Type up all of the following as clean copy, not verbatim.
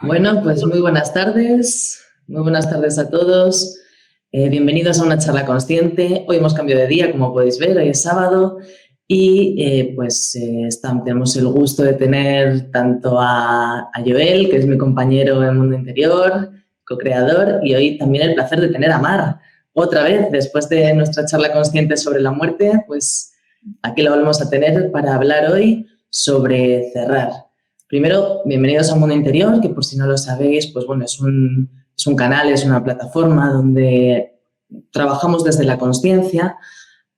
Bueno, pues muy buenas tardes a todos. Bienvenidos a una charla consciente. Hoy hemos cambiado de día, como podéis ver, hoy es sábado y tenemos el gusto de tener tanto a Joel, que es mi compañero en Mundo Interior, co-creador, y hoy también el placer de tener a Mar. Otra vez, después de nuestra charla consciente sobre la muerte, pues aquí lo volvemos a tener para hablar hoy sobre cerrar. Primero, bienvenidos a Mundo Interior, que por si no lo sabéis, pues bueno, es un canal, es una plataforma donde trabajamos desde la consciencia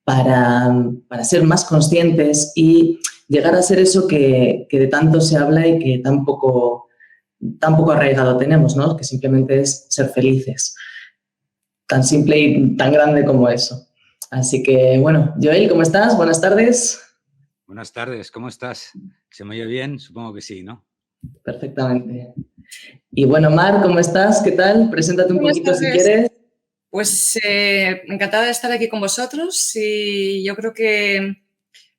para ser más conscientes y llegar a ser eso que de tanto se habla y que tan poco arraigado tenemos, ¿no? Que simplemente es ser felices. Tan simple y tan grande como eso. Así que, bueno, Joel, ¿cómo estás? Buenas tardes. Buenas tardes, ¿cómo estás? ¿Se me oye bien? Supongo que sí, ¿no? Perfectamente. Y bueno, Mar, ¿cómo estás? ¿Qué tal? Preséntate un poquito si quieres. Pues encantada de estar aquí con vosotros y yo creo que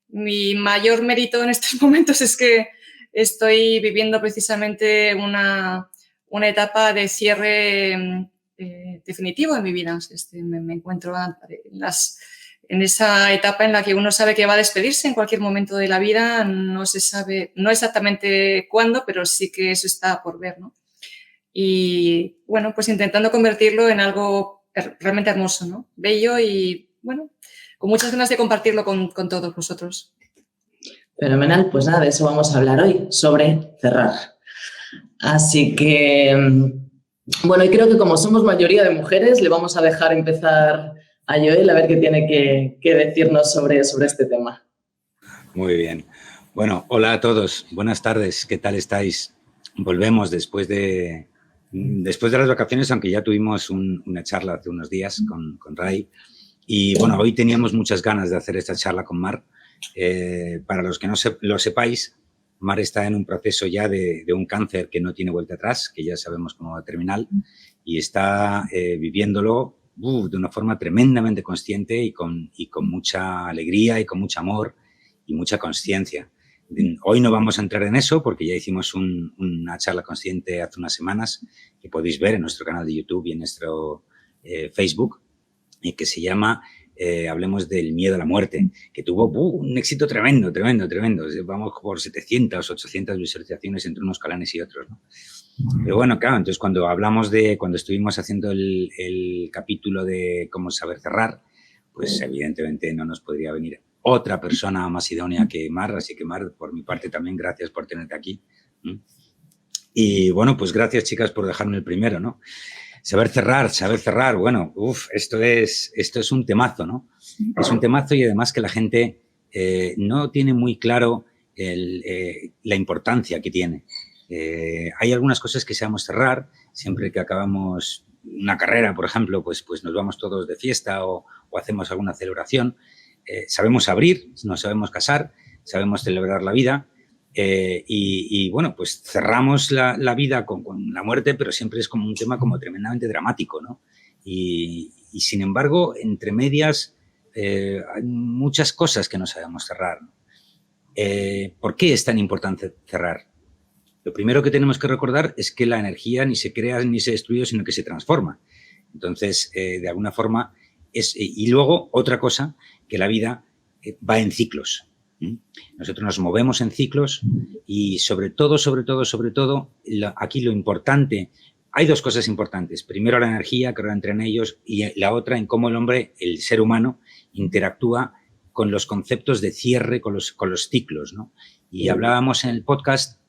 mi mayor mérito en estos momentos es que estoy viviendo precisamente una etapa de cierre definitivo en mi vida. Me encuentro en esa etapa en la que uno sabe que va a despedirse en cualquier momento de la vida, no se sabe, no exactamente cuándo, pero sí que eso está por ver, ¿no? Y bueno, pues intentando convertirlo en algo realmente hermoso, ¿no? Bello y bueno, con muchas ganas de compartirlo con todos vosotros. Fenomenal, pues nada, de eso vamos a hablar hoy, sobre cerrar. Así que, bueno, y creo que como somos mayoría de mujeres, le vamos a dejar empezar a Joel a ver qué tiene que decirnos sobre este tema. Muy bien. Bueno, hola a todos, buenas tardes, ¿qué tal estáis? Volvemos después de las vacaciones, aunque ya tuvimos una charla hace unos días con Ray. Y bueno, hoy teníamos muchas ganas de hacer esta charla con Mar. Para los que no lo sepáis, Mar está en un proceso ya de un cáncer que no tiene vuelta atrás, que ya sabemos cómo va terminal, y está viviéndolo de una forma tremendamente consciente y con mucha alegría y con mucho amor y mucha consciencia. Hoy no vamos a entrar en eso porque ya hicimos una charla consciente hace unas semanas que podéis ver en nuestro canal de YouTube y en nuestro Facebook, que se llama Hablemos del miedo a la muerte, que tuvo un éxito tremendo. Vamos por 700, 800 visualizaciones entre unos canales y otros, ¿no? Pero bueno, claro, entonces cuando estuvimos haciendo el capítulo de cómo saber cerrar, pues evidentemente no nos podría venir otra persona más idónea que Mar, así que Mar, por mi parte también, gracias por tenerte aquí. Y bueno, pues gracias, chicas, por dejarme el primero, ¿no? Saber cerrar, bueno, esto es un temazo, ¿no? Es un temazo y además que la gente no tiene muy claro la importancia que tiene. Hay algunas cosas que sabemos cerrar, siempre que acabamos una carrera, por ejemplo, pues nos vamos todos de fiesta o hacemos alguna celebración. Sabemos abrir, nos sabemos casar, sabemos celebrar la vida y bueno, pues cerramos la vida con la muerte, pero siempre es como un tema como tremendamente dramático, ¿no? Y sin embargo, entre medias hay muchas cosas que no sabemos cerrar. ¿Por qué es tan importante cerrar? Lo primero que tenemos que recordar es que la energía ni se crea ni se destruye, sino que se transforma. Entonces, de alguna forma, y luego otra cosa, que la vida va en ciclos. Nosotros nos movemos en ciclos y sobre todo, aquí lo importante, hay dos cosas importantes. Primero, la energía que entra en ellos y la otra en cómo el hombre, el ser humano, interactúa con los conceptos de cierre, con los ciclos, ¿no? Y hablábamos en el podcast,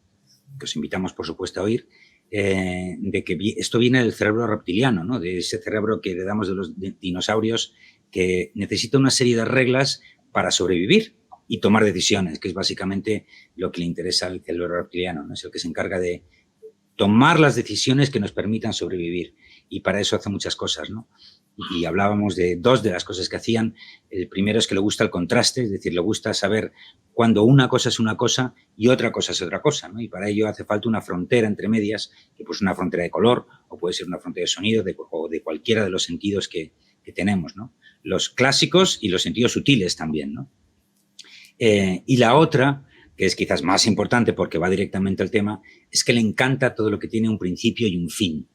que os invitamos, por supuesto, a oír, de que esto viene del cerebro reptiliano, ¿no? De ese cerebro que heredamos de los dinosaurios, que necesita una serie de reglas para sobrevivir y tomar decisiones, que es básicamente lo que le interesa al cerebro reptiliano, ¿no? Es el que se encarga de tomar las decisiones que nos permitan sobrevivir, y para eso hace muchas cosas, ¿no? Y hablábamos de dos de las cosas que hacían. El primero es que le gusta el contraste, es decir, le gusta saber cuando una cosa es una cosa y otra cosa es otra cosa, ¿no? Y para ello hace falta una frontera entre medias, que puede ser una frontera de color o puede ser una frontera de sonido o de cualquiera de los sentidos que tenemos, ¿no? Los clásicos y los sentidos sutiles también, ¿no? Y la otra, que es quizás más importante porque va directamente al tema, es que le encanta todo lo que tiene un principio y un fin.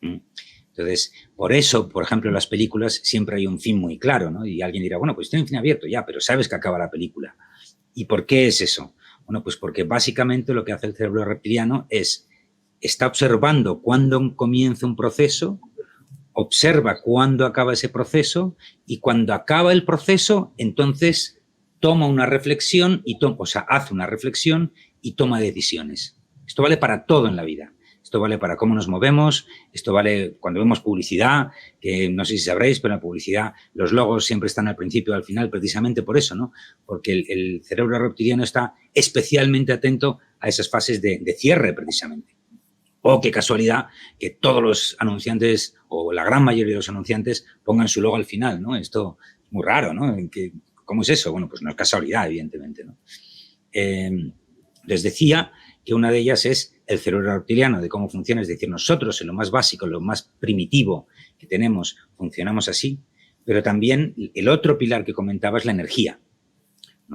Entonces, por eso, por ejemplo, en las películas siempre hay un fin muy claro, ¿no? Y alguien dirá, bueno, pues tiene un fin abierto, ya, pero sabes que acaba la película. ¿Y por qué es eso? Bueno, pues porque básicamente lo que hace el cerebro reptiliano está observando cuándo comienza un proceso, observa cuándo acaba ese proceso y cuando acaba el proceso, entonces toma una reflexión, hace una reflexión y toma decisiones. Esto vale para todo en la vida. Esto vale para cómo nos movemos, esto vale cuando vemos publicidad, que no sé si sabréis, pero en la publicidad los logos siempre están al principio y al final precisamente por eso, ¿no? Porque el cerebro reptiliano está especialmente atento a esas fases de cierre precisamente. O qué casualidad que todos los anunciantes o la gran mayoría de los anunciantes pongan su logo al final, ¿no? Esto es muy raro, ¿no? ¿Cómo es eso? Bueno, pues no es casualidad, evidentemente, ¿no? Les decía que una de ellas es el cerebro reptiliano, de cómo funciona, es decir, nosotros en lo más básico, en lo más primitivo que tenemos, funcionamos así, pero también el otro pilar que comentaba es la energía.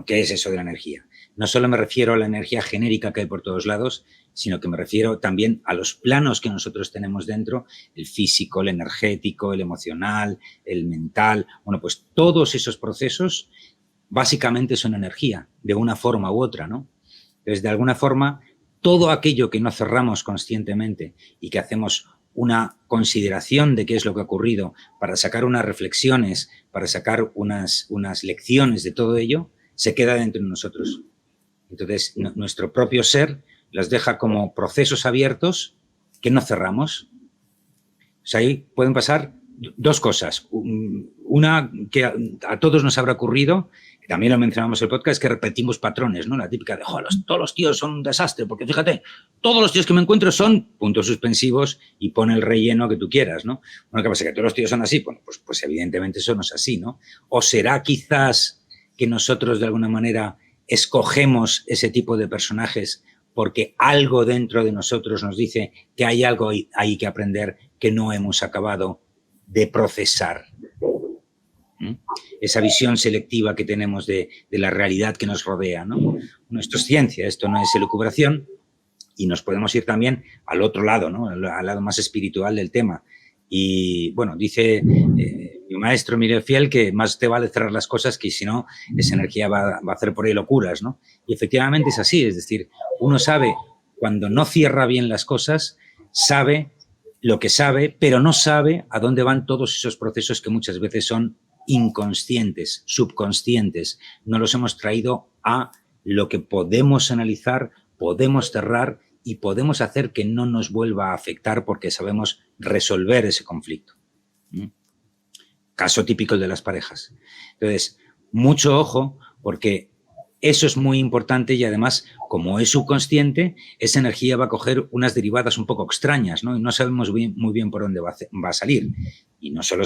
¿Qué es eso de la energía? No solo me refiero a la energía genérica que hay por todos lados, sino que me refiero también a los planos que nosotros tenemos dentro, el físico, el energético, el emocional, el mental. Bueno, pues todos esos procesos básicamente son energía, de una forma u otra, ¿no? Entonces, de alguna forma, todo aquello que no cerramos conscientemente y que hacemos una consideración de qué es lo que ha ocurrido para sacar unas reflexiones, para sacar unas lecciones de todo ello, se queda dentro de nosotros. Entonces, nuestro propio ser las deja como procesos abiertos que no cerramos. O sea, ahí pueden pasar dos cosas. Una que a todos nos habrá ocurrido, que también lo mencionamos en el podcast, que repetimos patrones, ¿no? La típica de, todos los tíos son un desastre, porque fíjate, todos los tíos que me encuentro son puntos suspensivos y pone el relleno que tú quieras, ¿no? Bueno, ¿qué pasa? ¿Que todos los tíos son así? Bueno, pues evidentemente eso no es así, ¿no? ¿O será quizás que nosotros de alguna manera escogemos ese tipo de personajes porque algo dentro de nosotros nos dice que hay algo ahí que aprender que no hemos acabado de procesar? Esa visión selectiva que tenemos de la realidad que nos rodea, ¿no? Bueno, esto es ciencia, esto no es elucubración, y nos podemos ir también al otro lado, ¿no? Al lado más espiritual del tema. Y, bueno, dice mi maestro Miguel Fiel que más te vale cerrar las cosas que si no, esa energía va a hacer por ahí locuras, ¿no? Y efectivamente es así, es decir, uno sabe cuando no cierra bien las cosas, sabe lo que sabe, pero no sabe a dónde van todos esos procesos que muchas veces son inconscientes, subconscientes. No los hemos traído a lo que podemos analizar, podemos cerrar y podemos hacer que no nos vuelva a afectar porque sabemos resolver ese conflicto. Caso típico de las parejas. Entonces, mucho ojo, porque eso es muy importante y además, como es subconsciente, esa energía va a coger unas derivadas un poco extrañas, ¿no? Y no sabemos muy bien por dónde va a salir. Y no solo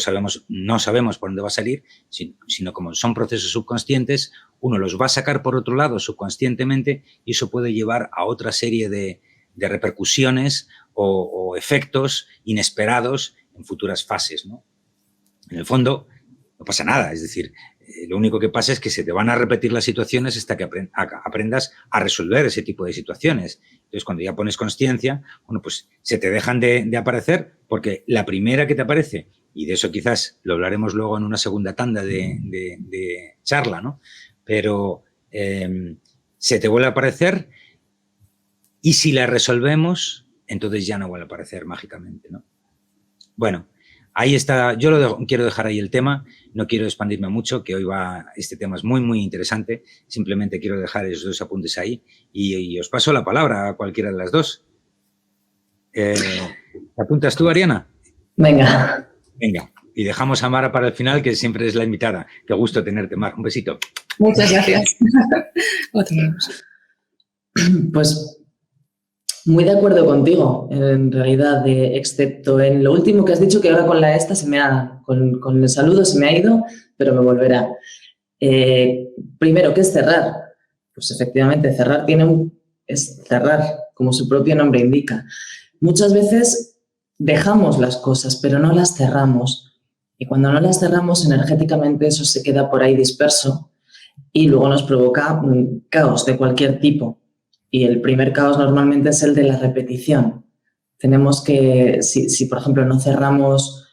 no sabemos por dónde va a salir, sino como son procesos subconscientes, uno los va a sacar por otro lado subconscientemente y eso puede llevar a otra serie de repercusiones o efectos inesperados en futuras fases, ¿no? En el fondo, no pasa nada, es decir, lo único que pasa es que se te van a repetir las situaciones hasta que aprendas a resolver ese tipo de situaciones. Entonces, cuando ya pones consciencia, bueno, pues se te dejan de aparecer porque la primera que te aparece, y de eso quizás lo hablaremos luego en una segunda tanda de charla, ¿no? Pero se te vuelve a aparecer y si la resolvemos, entonces ya no vuelve a aparecer mágicamente, ¿no? Bueno, ahí está, quiero dejar ahí el tema, no quiero expandirme mucho, que hoy este tema es muy, muy interesante, simplemente quiero dejar esos dos apuntes ahí y os paso la palabra a cualquiera de las dos. ¿Te apuntas tú, Ariana? Venga. Venga, y dejamos a Mara para el final, que siempre es la invitada. Qué gusto tenerte, Mar. Un besito. Muchas gracias. Pues muy de acuerdo contigo, en realidad, excepto en lo último que has dicho, que ahora con con el saludo se me ha ido, pero me volverá. Primero, ¿qué es cerrar? Pues efectivamente, cerrar es cerrar, como su propio nombre indica. Muchas veces dejamos las cosas, pero no las cerramos. Y cuando no las cerramos, energéticamente eso se queda por ahí disperso y luego nos provoca un caos de cualquier tipo. Y el primer caos normalmente es el de la repetición. Tenemos que, si por ejemplo no cerramos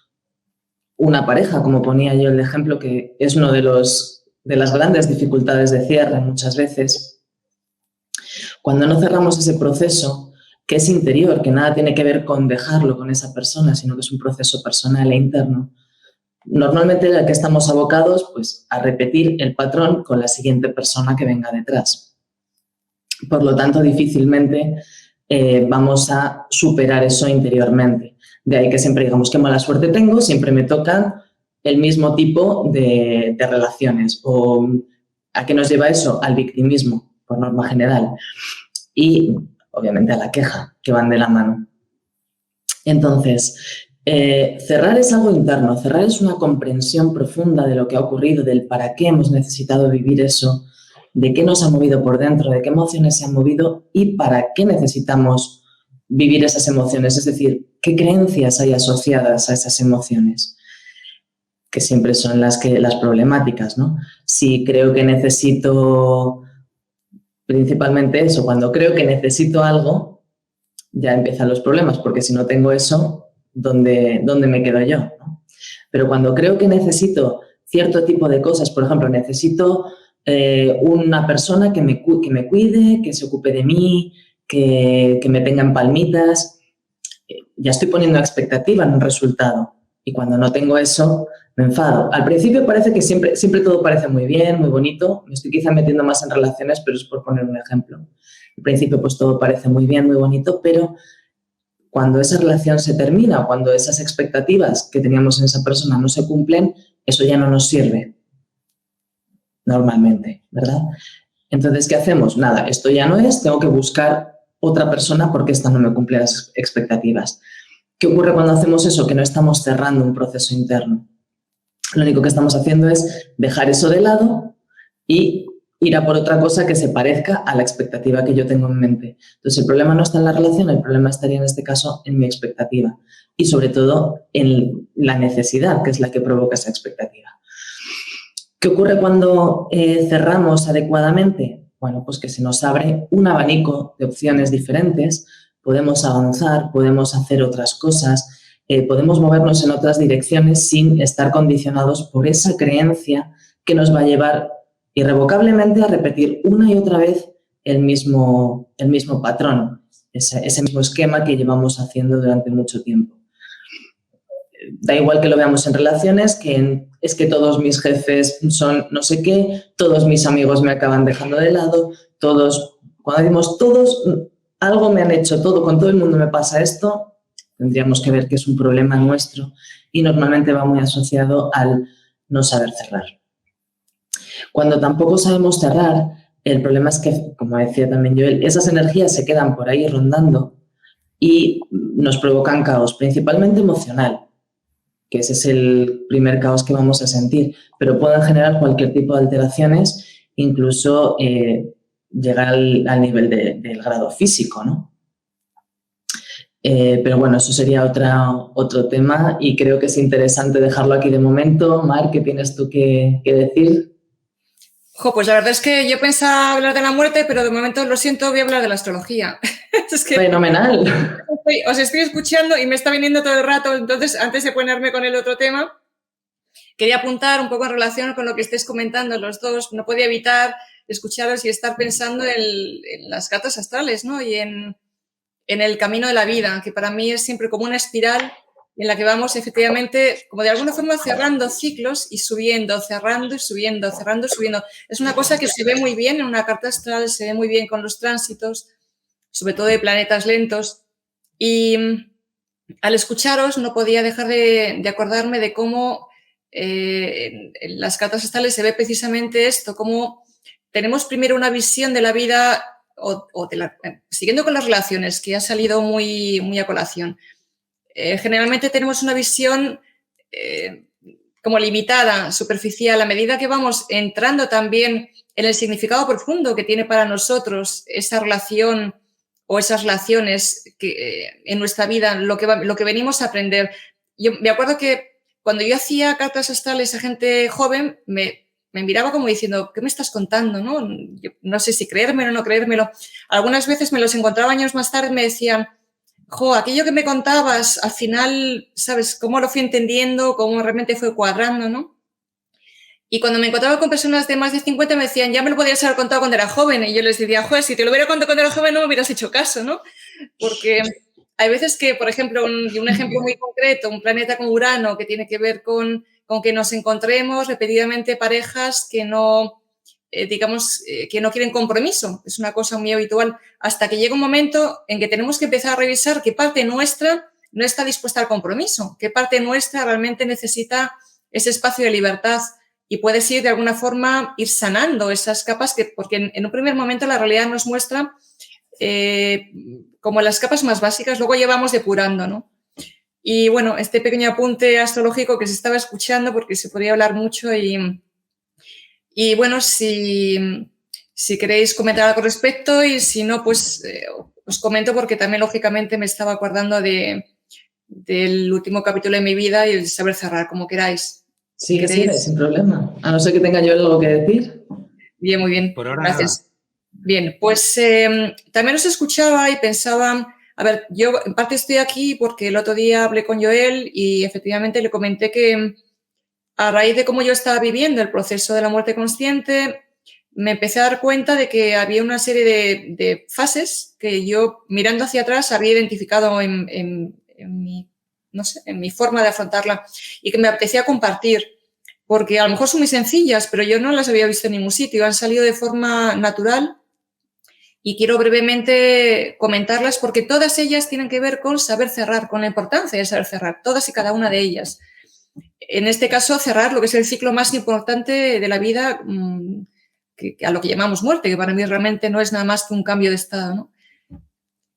una pareja, como ponía yo el ejemplo, que es uno de las grandes dificultades de cierre muchas veces, cuando no cerramos ese proceso, que es interior, que nada tiene que ver con dejarlo con esa persona, sino que es un proceso personal e interno, normalmente el que estamos abocados pues, a repetir el patrón con la siguiente persona que venga detrás. Por lo tanto, difícilmente vamos a superar eso interiormente. De ahí que siempre digamos, qué mala suerte tengo, siempre me tocan el mismo tipo de relaciones. ¿O a qué nos lleva eso? Al victimismo, por norma general. Y, obviamente, a la queja, que van de la mano. Entonces, cerrar es algo interno, cerrar es una comprensión profunda de lo que ha ocurrido, del para qué hemos necesitado vivir eso, de qué nos ha movido por dentro, de qué emociones se han movido y para qué necesitamos vivir esas emociones, es decir, qué creencias hay asociadas a esas emociones, que siempre son las problemáticas, ¿no? Si creo que necesito, principalmente eso, cuando creo que necesito algo, ya empiezan los problemas, porque si no tengo eso, ¿dónde me quedo yo? ¿No? Pero cuando creo que necesito cierto tipo de cosas, por ejemplo, necesito una persona que me cuide, que se ocupe de mí, que me tenga en palmitas, ya estoy poniendo expectativa en un resultado. Y cuando no tengo eso, me enfado. Al principio parece que siempre todo parece muy bien, muy bonito. Me estoy quizá metiendo más en relaciones, pero es por poner un ejemplo. Al principio pues todo parece muy bien, muy bonito, pero cuando esa relación se termina, cuando esas expectativas que teníamos en esa persona no se cumplen, eso ya no nos sirve normalmente, ¿verdad? Entonces, ¿qué hacemos? Nada, esto ya no es, tengo que buscar otra persona porque esta no me cumple las expectativas. ¿Qué ocurre cuando hacemos eso? Que no estamos cerrando un proceso interno. Lo único que estamos haciendo es dejar eso de lado y ir a por otra cosa que se parezca a la expectativa que yo tengo en mente. Entonces, el problema no está en la relación, el problema estaría en este caso en mi expectativa y sobre todo en la necesidad, que es la que provoca esa expectativa. ¿Qué ocurre cuando cerramos adecuadamente? Bueno, pues que se nos abre un abanico de opciones diferentes, podemos avanzar, podemos hacer otras cosas, podemos movernos en otras direcciones sin estar condicionados por esa creencia que nos va a llevar irrevocablemente a repetir una y otra vez el mismo patrón, ese mismo esquema que llevamos haciendo durante mucho tiempo. Da igual que lo veamos en relaciones, es que todos mis jefes son no sé qué, todos mis amigos me acaban dejando de lado, cuando decimos todos, algo me han hecho, con todo el mundo me pasa esto, tendríamos que ver que es un problema nuestro y normalmente va muy asociado al no saber cerrar. Cuando tampoco sabemos cerrar, el problema es que, como decía también Joel, esas energías se quedan por ahí rondando y nos provocan caos, principalmente emocional, que ese es el primer caos que vamos a sentir, pero pueden generar cualquier tipo de alteraciones, incluso llegar al nivel del grado físico, ¿no? Pero bueno, eso sería otro tema y creo que es interesante dejarlo aquí de momento. Mar, ¿qué tienes tú que decir? Pues la verdad es que yo pensaba hablar de la muerte, pero de momento, lo siento, voy a hablar de la astrología. Es que fenomenal. Os estoy escuchando y me está viniendo todo el rato, entonces antes de ponerme con el otro tema, quería apuntar un poco en relación con lo que estáis comentando los dos. No podía evitar escucharos y estar pensando en las cartas astrales, ¿no? Y en el camino de la vida, que para mí es siempre como una espiral en la que vamos efectivamente, como de alguna forma, cerrando ciclos y subiendo, cerrando y subiendo, cerrando y subiendo. Es una cosa que se ve muy bien en una carta astral, se ve muy bien con los tránsitos, sobre todo de planetas lentos. Y al escucharos no podía dejar de acordarme de cómo en las cartas astrales se ve precisamente esto, cómo tenemos primero una visión de la vida siguiendo con las relaciones, que ha salido muy, muy a colación. Generalmente tenemos una visión como limitada, superficial, a medida que vamos entrando también en el significado profundo que tiene para nosotros esa relación o esas relaciones que en nuestra vida, lo que venimos a aprender. Yo me acuerdo que cuando yo hacía cartas astrales a gente joven, me me miraba como diciendo, ¿qué me estás contando? ¿No? Yo no sé si creérmelo o no creérmelo. Algunas veces me los encontraba años más tarde y me decían, jo, aquello que me contabas, al final, ¿sabes? Cómo lo fui entendiendo, cómo realmente fue cuadrando, ¿no? Y cuando me encontraba con personas de más de 50 me decían, ya me lo podías haber contado cuando era joven. Y yo les decía, joder, si te lo hubiera contado cuando era joven no me hubieras hecho caso, ¿no? Porque hay veces que, por ejemplo, un ejemplo muy concreto, un planeta como Urano, que tiene que ver con que nos encontremos repetidamente parejas que no, digamos, que no quieren compromiso. Es una cosa muy habitual. Hasta que llega un momento en que tenemos que empezar a revisar qué parte nuestra no está dispuesta al compromiso, qué parte nuestra realmente necesita ese espacio de libertad y puedes ir de alguna forma ir sanando esas capas porque en un primer momento la realidad nos muestra como las capas más básicas, luego llevamos depurando, ¿no? Y bueno, este pequeño apunte astrológico que se estaba escuchando porque se podría hablar mucho y bueno, si queréis comentar algo al respecto y si no, pues os comento porque también lógicamente me estaba acordando del último capítulo de mi vida y el saber cerrar, como queráis. Sí, sin problema. A no ser que tenga yo algo que decir. Bien, muy bien. Por ahora, gracias. Bien, pues también os escuchaba y pensaba, a ver, yo en parte estoy aquí porque el otro día hablé con Joel y efectivamente le comenté que a raíz de cómo yo estaba viviendo el proceso de la muerte consciente, me empecé a dar cuenta de que había una serie de fases que yo, mirando hacia atrás, había identificado en mi, no sé, en mi forma de afrontarla y que me apetecía compartir. Porque a lo mejor son muy sencillas, pero yo no las había visto en ningún sitio, han salido de forma natural y quiero brevemente comentarlas porque todas ellas tienen que ver con saber cerrar, con la importancia de saber cerrar, todas y cada una de ellas. En este caso, cerrar lo que es el ciclo más importante de la vida, a lo que llamamos muerte, que para mí realmente no es nada más que un cambio de estado, ¿no?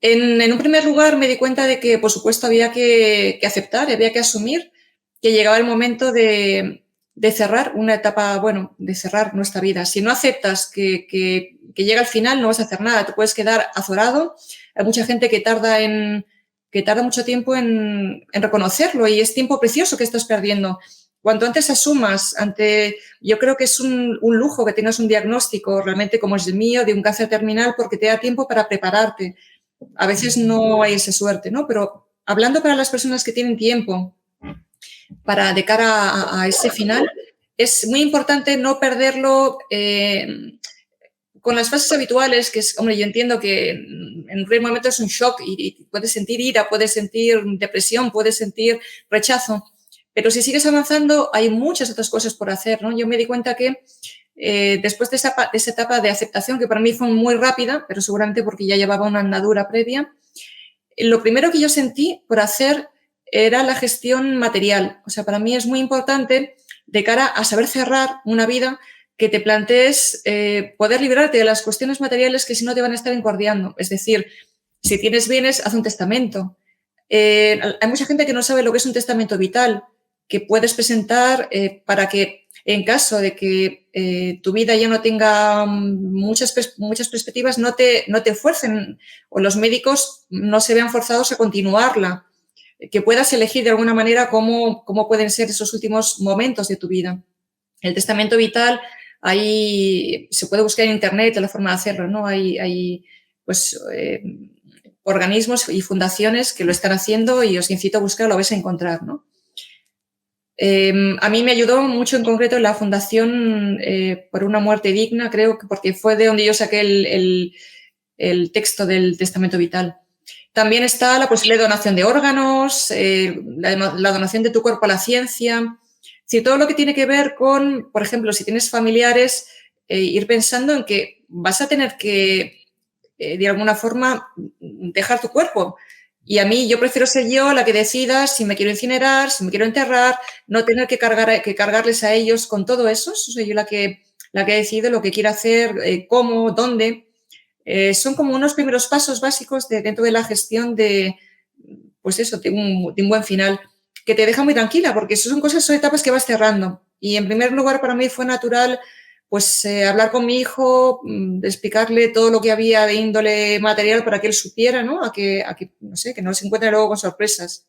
En un primer lugar me di cuenta de que, por supuesto, había que aceptar, había que asumir que llegaba el momento de cerrar una etapa, bueno, de cerrar nuestra vida. Si no aceptas que llega al final, no vas a hacer nada, te puedes quedar azorado. Hay mucha gente que tarda mucho tiempo en reconocerlo y es tiempo precioso que estás perdiendo. Cuanto antes asumas yo creo que es un lujo que tengas un diagnóstico realmente como es el mío, de un cáncer terminal, porque te da tiempo para prepararte. A veces no hay esa suerte, ¿no? Pero hablando para las personas que tienen tiempo de cara a ese final, es muy importante no perderlo con las fases habituales, que es, hombre, yo entiendo que en un primer momento es un shock y puedes sentir ira, puedes sentir depresión, puedes sentir rechazo, pero si sigues avanzando hay muchas otras cosas por hacer, ¿no? Yo me di cuenta que después de esa etapa de aceptación, que para mí fue muy rápida, pero seguramente porque ya llevaba una andadura previa, lo primero que yo sentí por hacer era la gestión material. O sea, para mí es muy importante de cara a saber cerrar una vida que te plantees poder librarte de las cuestiones materiales que si no te van a estar encordiando. Es decir, si tienes bienes, haz un testamento. Hay mucha gente que no sabe lo que es un testamento vital, que puedes presentar para que en caso de que tu vida ya no tenga muchas perspectivas, no te fuercen o los médicos no se vean forzados a continuarla, que puedas elegir de alguna manera cómo pueden ser esos últimos momentos de tu vida. El testamento vital, ahí se puede buscar en internet la forma de hacerlo, ¿no? Hay pues, organismos y fundaciones que lo están haciendo y os incito a buscar, lo vais a encontrar, ¿no? A mí me ayudó mucho en concreto la Fundación por una muerte digna, creo que porque fue de donde yo saqué el texto del testamento vital. También está la posible donación de órganos, la donación de tu cuerpo a la ciencia. Si todo lo que tiene que ver con, por ejemplo, si tienes familiares, ir pensando en que vas a tener que, de alguna forma, dejar tu cuerpo. Y a mí, yo prefiero ser yo la que decida si me quiero incinerar, si me quiero enterrar, no tener que cargarles a ellos con todo eso. Soy yo la que decide lo que quiero hacer, cómo, dónde. Son como unos primeros pasos básicos dentro de la gestión de un buen final, que te deja muy tranquila, porque son etapas que vas cerrando. Y en primer lugar, para mí fue natural pues hablar con mi hijo, explicarle todo lo que había de índole material para que él supiera, ¿no? A que no sé, que no se encuentre luego con sorpresas.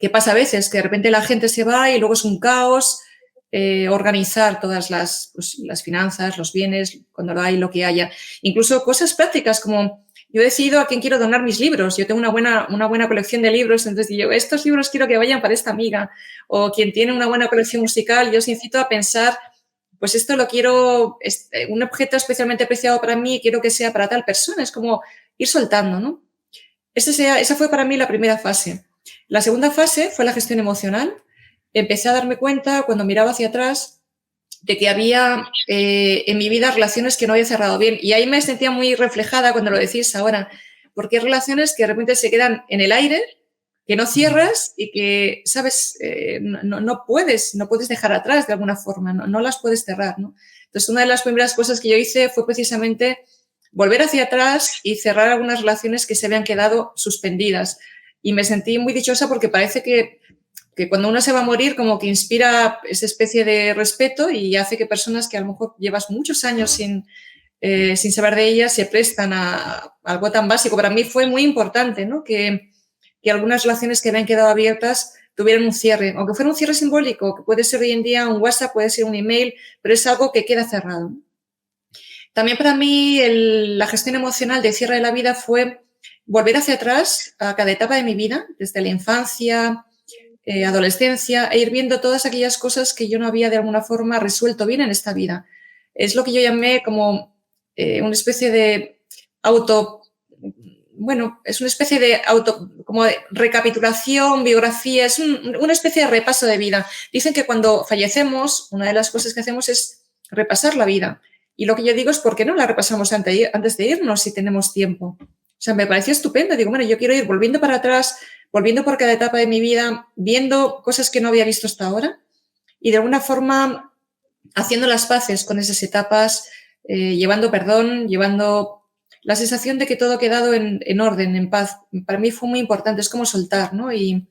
¿Qué pasa a veces? Que de repente la gente se va y luego es un caos. organizar todas las finanzas, los bienes, cuando lo hay, lo que haya. Incluso cosas prácticas como yo decido a quién quiero donar mis libros. Yo tengo una buena colección de libros, entonces digo, estos libros quiero que vayan para esta amiga. O quien tiene una buena colección musical, yo os incito a pensar, pues esto lo quiero, un objeto especialmente preciado para mí, quiero que sea para tal persona. Es como ir soltando, ¿no? Esa fue para mí la primera fase. La segunda fase fue la gestión emocional. Empecé a darme cuenta cuando miraba hacia atrás de que había en mi vida relaciones que no había cerrado bien. Y ahí me sentía muy reflejada cuando lo decís ahora, porque hay relaciones que de repente se quedan en el aire, que no cierras y que, ¿sabes? No puedes dejar atrás de alguna forma, no las puedes cerrar, ¿no? Entonces, una de las primeras cosas que yo hice fue precisamente volver hacia atrás y cerrar algunas relaciones que se habían quedado suspendidas. Y me sentí muy dichosa porque parece que cuando uno se va a morir como que inspira esa especie de respeto y hace que personas que a lo mejor llevas muchos años sin saber de ellas se prestan a algo tan básico. Para mí fue muy importante, ¿no? que algunas relaciones que habían quedado abiertas tuvieran un cierre, aunque fuera un cierre simbólico, que puede ser hoy en día un WhatsApp, puede ser un email, pero es algo que queda cerrado. También para mí la gestión emocional de cierre de la vida fue volver hacia atrás a cada etapa de mi vida, desde la infancia, adolescencia, e ir viendo todas aquellas cosas que yo no había de alguna forma resuelto bien en esta vida. Es lo que yo llamé como una especie de como de recapitulación, biografía, es una especie de repaso de vida. Dicen que cuando fallecemos, una de las cosas que hacemos es repasar la vida. Y lo que yo digo es, ¿por qué no la repasamos antes de irnos si tenemos tiempo? O sea, me pareció estupendo. Digo, bueno, yo quiero ir volviendo para atrás, volviendo por cada etapa de mi vida, viendo cosas que no había visto hasta ahora y de alguna forma haciendo las paces con esas etapas, llevando perdón, llevando la sensación de que todo ha quedado en orden, en paz. Para mí fue muy importante, es como soltar, ¿no? Y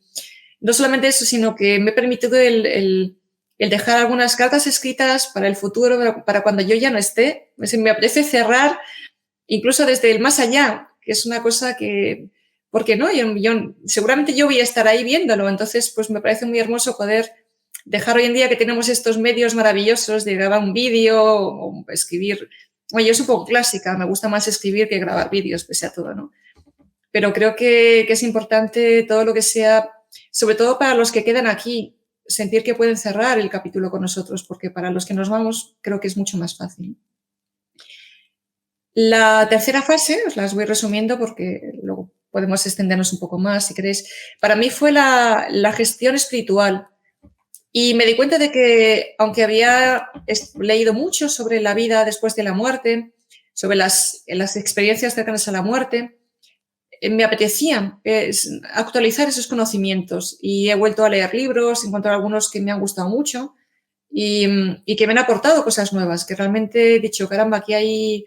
no solamente eso, sino que me ha permitido el dejar algunas cartas escritas para el futuro, para cuando yo ya no esté. Me apetece cerrar incluso desde el más allá, que es una cosa que, ¿por qué no? Seguramente yo voy a estar ahí viéndolo, entonces pues me parece muy hermoso poder dejar hoy en día que tenemos estos medios maravillosos de grabar un vídeo o escribir. Bueno, yo soy un poco clásica, me gusta más escribir que grabar vídeos, pese a todo, ¿no? Pero creo que es importante todo lo que sea, sobre todo para los que quedan aquí, sentir que pueden cerrar el capítulo con nosotros, porque para los que nos vamos creo que es mucho más fácil. La tercera fase, os las voy resumiendo porque luego podemos extendernos un poco más si queréis. Para mí fue la gestión espiritual y me di cuenta de que aunque había leído mucho sobre la vida después de la muerte, sobre las experiencias cercanas a la muerte, me apetecía actualizar esos conocimientos y he vuelto a leer libros, he encontrado algunos que me han gustado mucho y que me han aportado cosas nuevas, que realmente he dicho, caramba, aquí hay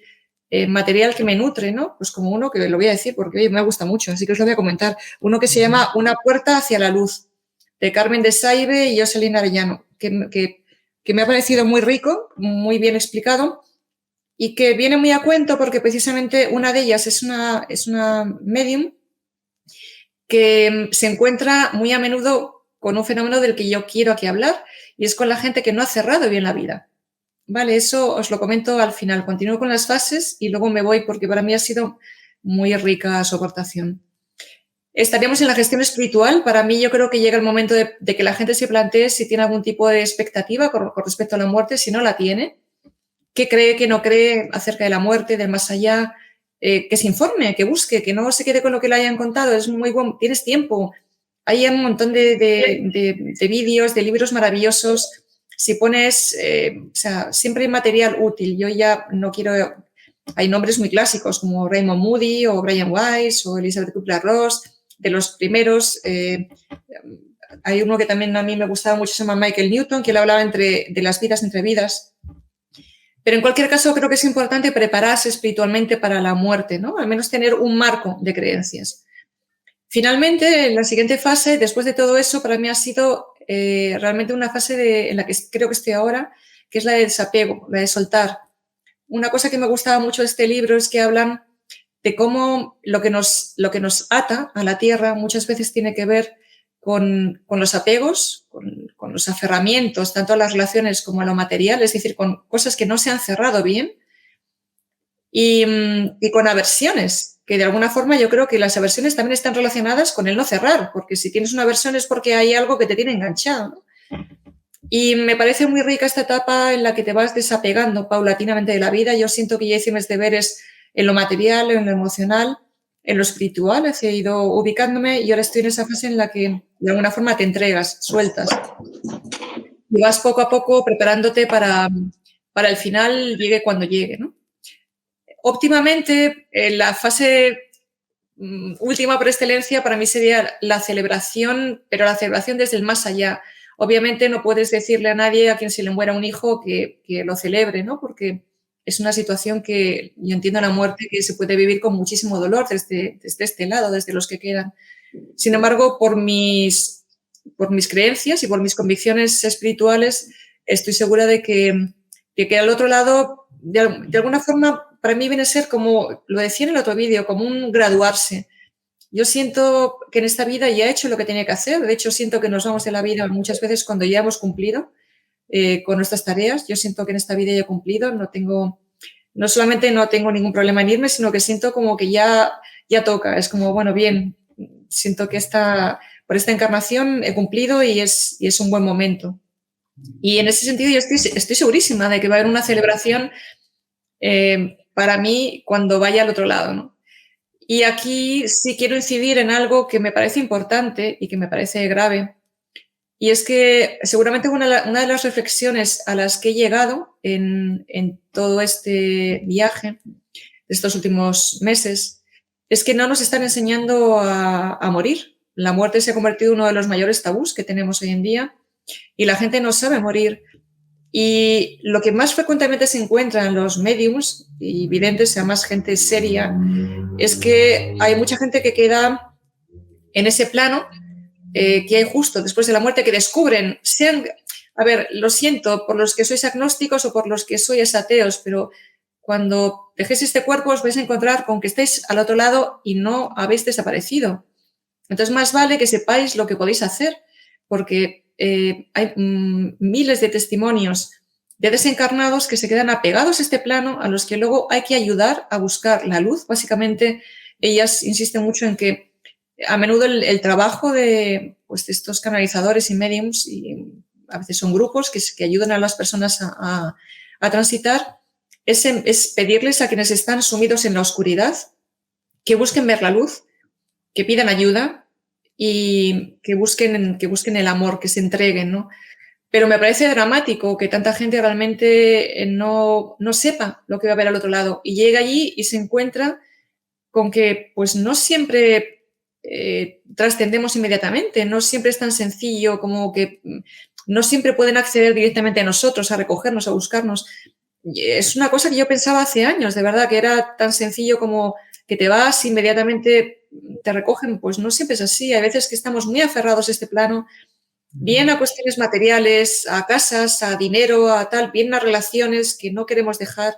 material que me nutre, ¿no? Pues como uno que lo voy a decir porque oye, me gusta mucho, así que os lo voy a comentar. Uno que se llama Una puerta hacia la luz, de Carmen de Saibe y Jocelyn Arellano, que me ha parecido muy rico, muy bien explicado y que viene muy a cuento porque precisamente una de ellas es una medium que se encuentra muy a menudo con un fenómeno del que yo quiero aquí hablar y es con la gente que no ha cerrado bien la vida. Vale, eso os lo comento al final. Continúo con las fases y luego me voy porque para mí ha sido muy rica su aportación. Estaríamos en la gestión espiritual. Para mí yo creo que llega el momento de que la gente se plantee si tiene algún tipo de expectativa con respecto a la muerte, si no la tiene, qué cree, qué no cree acerca de la muerte, del más allá, que se informe, que busque, que no se quede con lo que le hayan contado. Es muy bueno, tienes tiempo. Hay un montón de vídeos, de libros maravillosos. Si pones, o sea, siempre hay material útil. Yo ya no quiero, hay nombres muy clásicos como Raymond Moody o Brian Weiss o Elizabeth Kubler-Ross, de los primeros. Hay uno que también a mí me gustaba mucho, se llama Michael Newton, que le hablaba de las vidas entre vidas. Pero en cualquier caso creo que es importante prepararse espiritualmente para la muerte, ¿no? Al menos tener un marco de creencias. Finalmente, la siguiente fase, después de todo eso, para mí ha sido realmente una fase en la que creo que estoy ahora, que es la de desapego, la de soltar. Una cosa que me gustaba mucho de este libro es que hablan de cómo lo que nos ata a la tierra muchas veces tiene que ver con los apegos, con los aferramientos, tanto a las relaciones como a lo material, es decir, con cosas que no se han cerrado bien, y con aversiones, que de alguna forma yo creo que las aversiones también están relacionadas con el no cerrar, porque si tienes una aversión es porque hay algo que te tiene enganchado, ¿no? Y me parece muy rica esta etapa en la que te vas desapegando paulatinamente de la vida. Yo siento que ya hice mis deberes en lo material, en lo emocional, en lo espiritual, he ido ubicándome y ahora estoy en esa fase en la que de alguna forma te entregas, sueltas. Y vas poco a poco preparándote para el final, llegue cuando llegue, ¿no? Óptimamente, la fase última por excelencia para mí sería la celebración, pero la celebración desde el más allá. Obviamente no puedes decirle a nadie a quien se le muera un hijo que lo celebre, ¿no? Porque es una situación que yo entiendo la muerte que se puede vivir con muchísimo dolor desde este lado, desde los que quedan. Sin embargo, por mis creencias y por mis convicciones espirituales, estoy segura de que al otro lado, de alguna forma, para mí viene a ser como, lo decía en el otro vídeo, como un graduarse. Yo siento que en esta vida ya he hecho lo que tenía que hacer. De hecho, siento que nos vamos de la vida muchas veces cuando ya hemos cumplido con nuestras tareas. Yo siento que en esta vida ya he cumplido. No solamente no tengo ningún problema en irme, sino que siento como que ya toca. Es como, bueno, bien, siento que por esta encarnación he cumplido y es un buen momento. Y en ese sentido yo estoy segurísima de que va a haber una celebración para mí cuando vaya al otro lado, ¿no? Y aquí sí quiero incidir en algo que me parece importante y que me parece grave. Y es que seguramente una de las reflexiones a las que he llegado en todo este viaje de estos últimos meses es que no nos están enseñando a morir. La muerte se ha convertido en uno de los mayores tabús que tenemos hoy en día y la gente no sabe morir. Y lo que más frecuentemente se encuentra en los mediums y videntes, sea más gente seria, es que hay mucha gente que queda en ese plano que hay justo después de la muerte, que descubren, a ver, lo siento por los que sois agnósticos o por los que sois ateos, pero cuando dejéis este cuerpo os vais a encontrar con que estáis al otro lado y no habéis desaparecido. Entonces, más vale que sepáis lo que podéis hacer, porque hay miles de testimonios de desencarnados que se quedan apegados a este plano, a los que luego hay que ayudar a buscar la luz. Básicamente, ellas insisten mucho en que a menudo el trabajo de estos canalizadores y mediums, y a veces son grupos que ayudan a las personas a transitar, es pedirles a quienes están sumidos en la oscuridad que busquen ver la luz, que pidan ayuda y que busquen el amor, que se entreguen, ¿no? Pero me parece dramático que tanta gente realmente no sepa lo que va a haber al otro lado y llega allí y se encuentra con que pues no siempre trascendemos inmediatamente, no siempre es tan sencillo como que no siempre pueden acceder directamente a nosotros, a recogernos, a buscarnos. Es una cosa que yo pensaba hace años, de verdad, que era tan sencillo como que te vas, inmediatamente te recogen. Pues no siempre es así. Hay veces que estamos muy aferrados a este plano, bien a cuestiones materiales, a casas, a dinero, a tal, bien a relaciones que no queremos dejar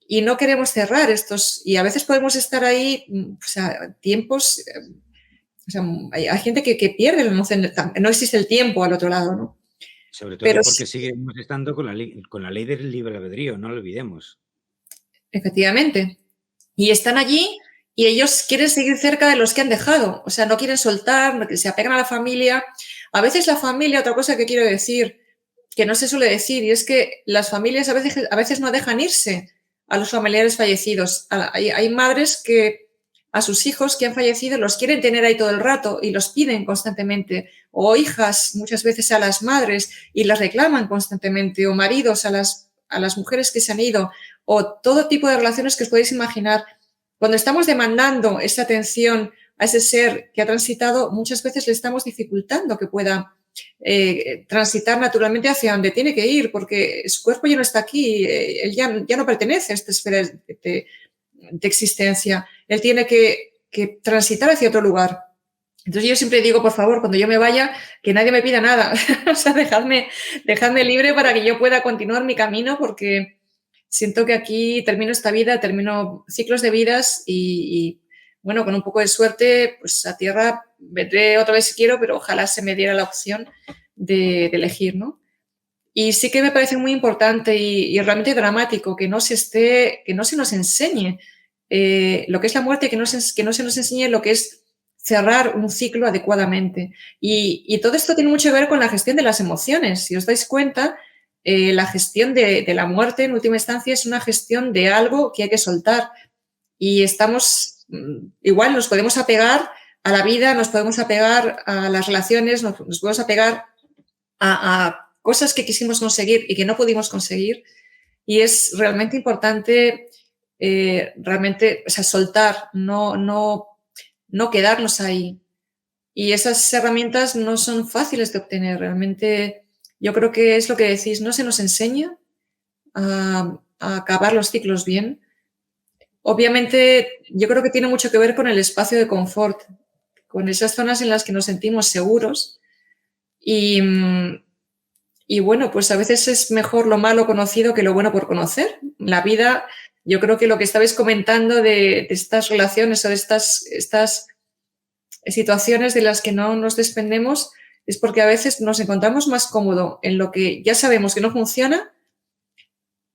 y no queremos cerrar estos. Y a veces podemos estar ahí, o sea, tiempos. O sea, hay gente que pierde, no existe el tiempo al otro lado, ¿no? Sobre todo pero porque seguimos estando con la ley del libre albedrío, no lo olvidemos. Efectivamente. Y están allí y ellos quieren seguir cerca de los que han dejado. O sea, no quieren soltar, se apegan a la familia. A veces la familia, otra cosa que quiero decir, que no se suele decir, y es que las familias a veces no dejan irse a los familiares fallecidos. Hay madres que a sus hijos que han fallecido los quieren tener ahí todo el rato y los piden constantemente, o hijas muchas veces a las madres y las reclaman constantemente, o maridos a las mujeres que se han ido, o todo tipo de relaciones que os podéis imaginar. Cuando estamos demandando esa atención a ese ser que ha transitado, muchas veces le estamos dificultando que pueda transitar naturalmente hacia donde tiene que ir, porque su cuerpo ya no está aquí, él ya no pertenece a esta esfera de existencia. Él tiene que transitar hacia otro lugar. Entonces yo siempre digo, por favor, cuando yo me vaya, que nadie me pida nada. O sea, dejadme libre para que yo pueda continuar mi camino, porque siento que aquí termino esta vida, termino ciclos de vidas y bueno, con un poco de suerte, pues a tierra vendré otra vez si quiero, pero ojalá se me diera la opción de elegir, ¿no? Y sí que me parece muy importante y realmente dramático que no se nos enseñe lo que es la muerte, que no se nos enseñe lo que es cerrar un ciclo adecuadamente. Y todo esto tiene mucho que ver con la gestión de las emociones. Si os dais cuenta, la gestión de la muerte, en última instancia, es una gestión de algo que hay que soltar. Y estamos, igual nos podemos apegar a la vida, nos podemos apegar a las relaciones, nos podemos apegar a cosas que quisimos conseguir y que no pudimos conseguir. Y es realmente importante, realmente, o sea, soltar, no quedarnos ahí. Y esas herramientas no son fáciles de obtener. Realmente, yo creo que es lo que decís, no se nos enseña a acabar los ciclos bien. Obviamente, yo creo que tiene mucho que ver con el espacio de confort, con esas zonas en las que nos sentimos seguros. Y bueno, pues a veces es mejor lo malo conocido que lo bueno por conocer. La vida, yo creo que lo que estabais comentando de estas relaciones o de estas situaciones de las que no nos desprendemos es porque a veces nos encontramos más cómodo en lo que ya sabemos que no funciona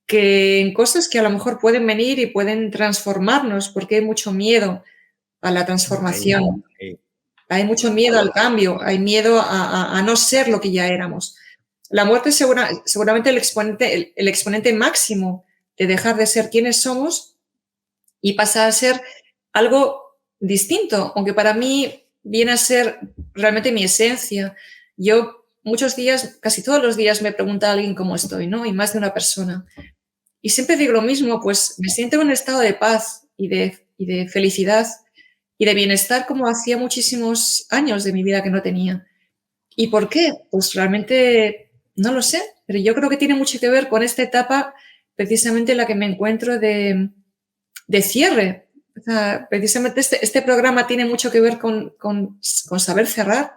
que en cosas que a lo mejor pueden venir y pueden transformarnos, porque hay mucho miedo a la transformación, hay mucho miedo al cambio, hay miedo a no ser lo que ya éramos. La muerte es seguramente el exponente máximo de dejar de ser quienes somos y pasar a ser algo distinto, aunque para mí viene a ser realmente mi esencia. Yo muchos días, casi todos los días me pregunta a alguien cómo estoy, ¿no? Y más de una persona. Y siempre digo lo mismo, pues me siento en un estado de paz y de felicidad y de bienestar como hacía muchísimos años de mi vida que no tenía. ¿Y por qué? Pues realmente no lo sé, pero yo creo que tiene mucho que ver con esta etapa precisamente en la que me encuentro de cierre. O sea, precisamente este programa tiene mucho que ver con saber cerrar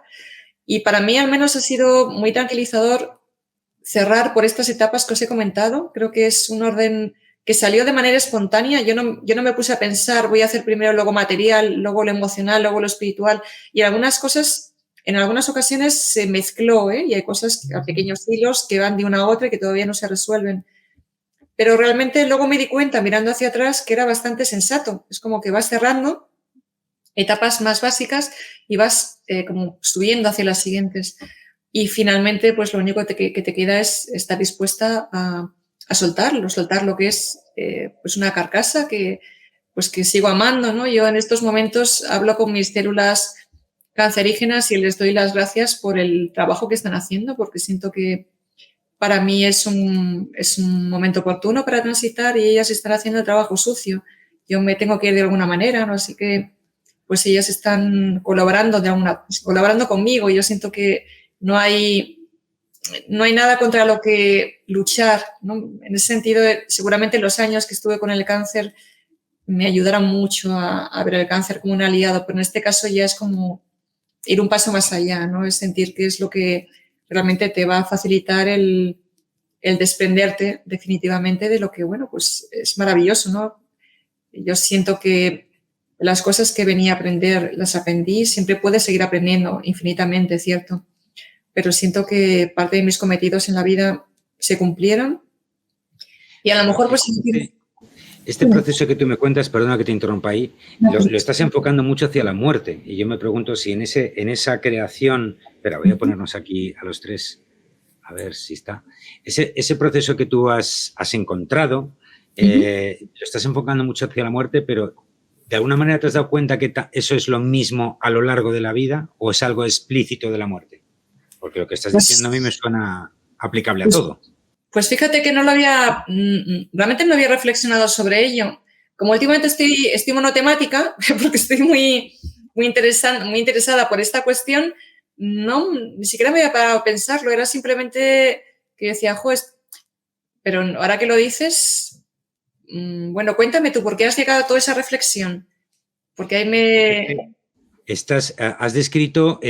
y para mí al menos ha sido muy tranquilizador cerrar por estas etapas que os he comentado. Creo que es un orden que salió de manera espontánea. Yo no me puse a pensar, voy a hacer primero luego material, luego lo emocional, luego lo espiritual. Y algunas cosas, en algunas ocasiones se mezcló, ¿eh? Y hay cosas, pequeños hilos que van de una a otra y que todavía no se resuelven. Pero realmente luego me di cuenta, mirando hacia atrás, que era bastante sensato. Es como que vas cerrando etapas más básicas y vas como subiendo hacia las siguientes. Y finalmente, pues lo único que te queda es estar dispuesta a soltar lo que es pues una carcasa que sigo amando, ¿no? Yo en estos momentos hablo con mis células cancerígenas y les doy las gracias por el trabajo que están haciendo, porque siento que para mí es un momento oportuno para transitar y ellas están haciendo el trabajo sucio. Yo me tengo que ir de alguna manera, ¿no? Así que pues ellas están colaborando conmigo y yo siento que no hay nada contra lo que luchar, ¿no? En ese sentido, seguramente los años que estuve con el cáncer me ayudaron mucho a ver el cáncer como un aliado, pero en este caso ya es como ir un paso más allá, ¿no? Es sentir que es lo que realmente te va a facilitar el desprenderte definitivamente de lo que, bueno, pues es maravilloso, ¿no? Yo siento que las cosas que venía a aprender las aprendí, siempre puedes seguir aprendiendo infinitamente, ¿cierto? Pero siento que parte de mis cometidos en la vida se cumplieron y a lo mejor pues... Este proceso que tú me cuentas, perdona que te interrumpa ahí, lo estás enfocando mucho hacia la muerte y yo me pregunto si en esa creación, espera, voy a ponernos aquí a los tres, a ver si está, ese proceso que tú has encontrado, lo estás enfocando mucho hacia la muerte, pero ¿de alguna manera te has dado cuenta que eso es lo mismo a lo largo de la vida o es algo explícito de la muerte? Porque lo que estás diciendo a mí me suena aplicable a todo. Pues fíjate que realmente no había reflexionado sobre ello. Como últimamente estoy monotemática, porque estoy muy interesada por esta cuestión, ni siquiera me había parado a pensarlo, era simplemente que decía, pero ahora que lo dices, bueno, cuéntame tú, ¿por qué has llegado a toda esa reflexión? Porque ahí me... Has descrito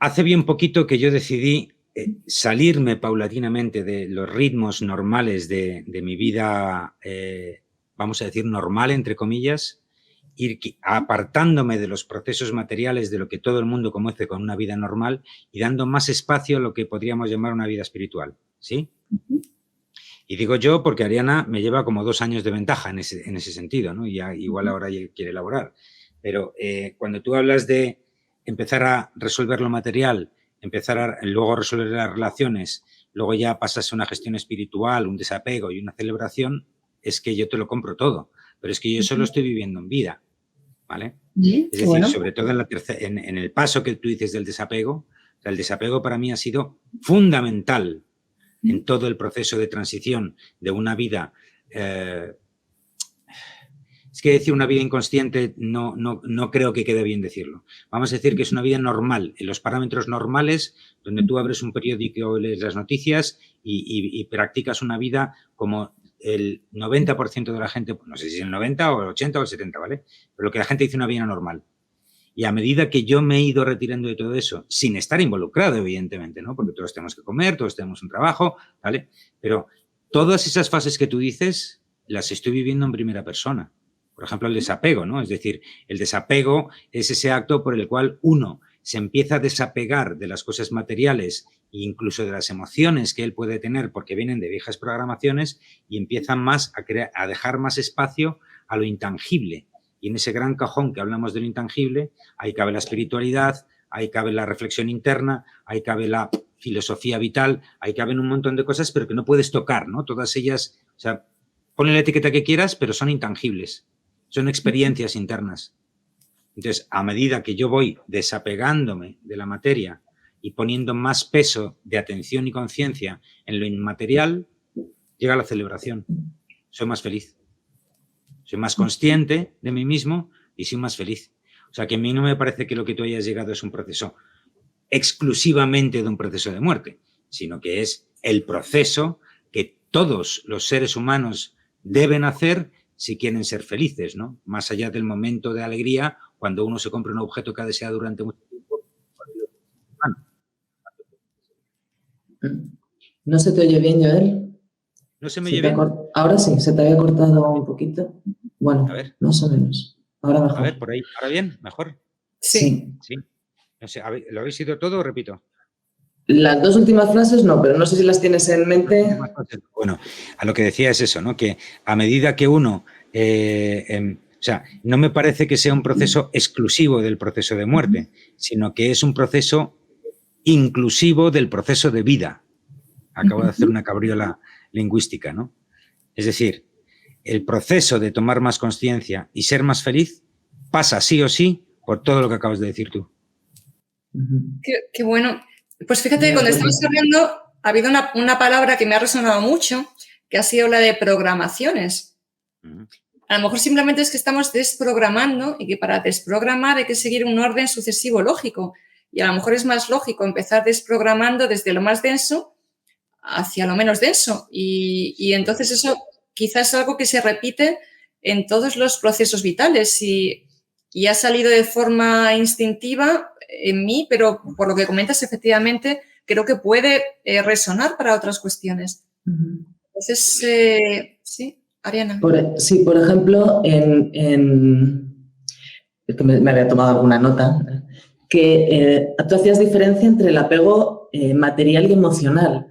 hace bien poquito que yo decidí salirme paulatinamente de los ritmos normales de mi vida vamos a decir, normal, entre comillas, ir apartándome de los procesos materiales de lo que todo el mundo conoce con una vida normal y dando más espacio a lo que podríamos llamar una vida espiritual, ¿sí? Y digo yo porque Ariana me lleva como 2 años de ventaja en ese sentido, ¿no? Y ya, igual ahora ella quiere elaborar. Pero cuando tú hablas de empezar a resolver lo material, luego resolver las relaciones, luego ya pasas a una gestión espiritual, un desapego y una celebración, es que yo te lo compro todo. Pero es que yo eso lo estoy viviendo en vida, ¿vale? Es decir, bueno, sobre todo en el paso que tú dices del desapego, o sea, el desapego para mí ha sido fundamental en todo el proceso de transición de una vida. Es que decir una vida inconsciente no creo que quede bien decirlo. Vamos a decir que es una vida normal, en los parámetros normales, donde tú abres un periódico, lees las noticias y practicas una vida como el 90% de la gente, no sé si es el 90 o el 80 o el 70, ¿vale? Pero lo que la gente dice una vida normal. Y a medida que yo me he ido retirando de todo eso, sin estar involucrado, evidentemente, ¿no? Porque todos tenemos que comer, todos tenemos un trabajo, ¿vale? Pero todas esas fases que tú dices, las estoy viviendo en primera persona. Por ejemplo, el desapego, ¿no? Es decir, el desapego es ese acto por el cual uno se empieza a desapegar de las cosas materiales e incluso de las emociones que él puede tener porque vienen de viejas programaciones y empiezan más a dejar más espacio a lo intangible. Y en ese gran cajón que hablamos de lo intangible, ahí cabe la espiritualidad, ahí cabe la reflexión interna, ahí cabe la filosofía vital, ahí caben un montón de cosas, pero que no puedes tocar, ¿no? Todas ellas, o sea, ponle la etiqueta que quieras, pero son intangibles, son experiencias internas. Entonces, a medida que yo voy desapegándome de la materia y poniendo más peso de atención y conciencia en lo inmaterial, llega la celebración. Soy más feliz. Soy más consciente de mí mismo y soy más feliz. O sea, que a mí no me parece que lo que tú hayas llegado es un proceso exclusivamente de un proceso de muerte, sino que es el proceso que todos los seres humanos deben hacer si quieren ser felices, ¿no? Más allá del momento de alegría, cuando uno se compra un objeto que ha deseado durante mucho tiempo. ¿No se te oye bien, Joel? ¿No se me oye bien? Ahora sí, se te había cortado un poquito. Bueno, a ver. Más o menos. Ahora mejor. A ver, por ahí. ¿Ahora bien? ¿Mejor? Sí. Sí. No sé, ¿lo habéis ido todo o repito? Las 2 últimas frases no, pero no sé si las tienes en mente. Bueno, a lo que decía es eso, ¿no? Que a medida que uno... o sea, no me parece que sea un proceso exclusivo del proceso de muerte, sino que es un proceso inclusivo del proceso de vida. Acabo de hacer una cabriola lingüística, ¿no? Es decir, el proceso de tomar más conciencia y ser más feliz pasa sí o sí por todo lo que acabas de decir tú. Qué bueno. Pues fíjate, cuando estamos hablando, ha habido una palabra que me ha resonado mucho, que ha sido la de programaciones. A lo mejor simplemente es que estamos desprogramando y que para desprogramar hay que seguir un orden sucesivo lógico. Y a lo mejor es más lógico empezar desprogramando desde lo más denso hacia lo menos denso. Y entonces eso quizás es algo que se repite en todos los procesos vitales y ha salido de forma instintiva en mí, pero por lo que comentas, efectivamente, creo que puede resonar para otras cuestiones. Entonces, sí, Ariana. Por ejemplo, es que me había tomado alguna nota, que tú hacías diferencia entre el apego material y emocional,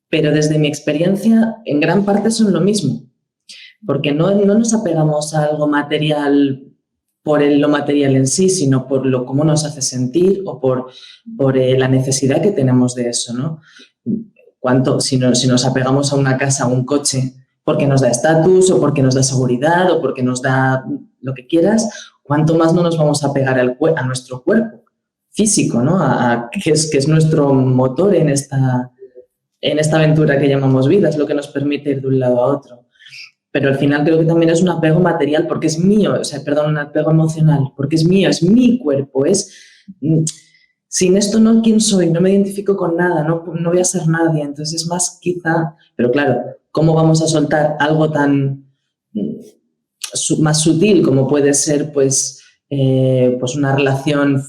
pero desde mi experiencia, en gran parte son lo mismo, porque no nos apegamos a algo material por lo material en sí, sino por cómo nos hace sentir o por la necesidad que tenemos de eso, ¿no? Si nos apegamos a una casa, a un coche, porque nos da estatus o porque nos da seguridad o porque nos da lo que quieras, ¿cuánto más no nos vamos a apegar a nuestro cuerpo físico, ¿no? Que es nuestro motor en esta aventura que llamamos vida, es lo que nos permite ir de un lado a otro. Pero al final creo que también es un apego material porque es mío, un apego emocional, porque es mío, es mi cuerpo, sin esto no quién soy, no me identifico con nada, no voy a ser nadie, entonces es más quizá, pero claro, ¿cómo vamos a soltar algo tan más sutil como puede ser pues una relación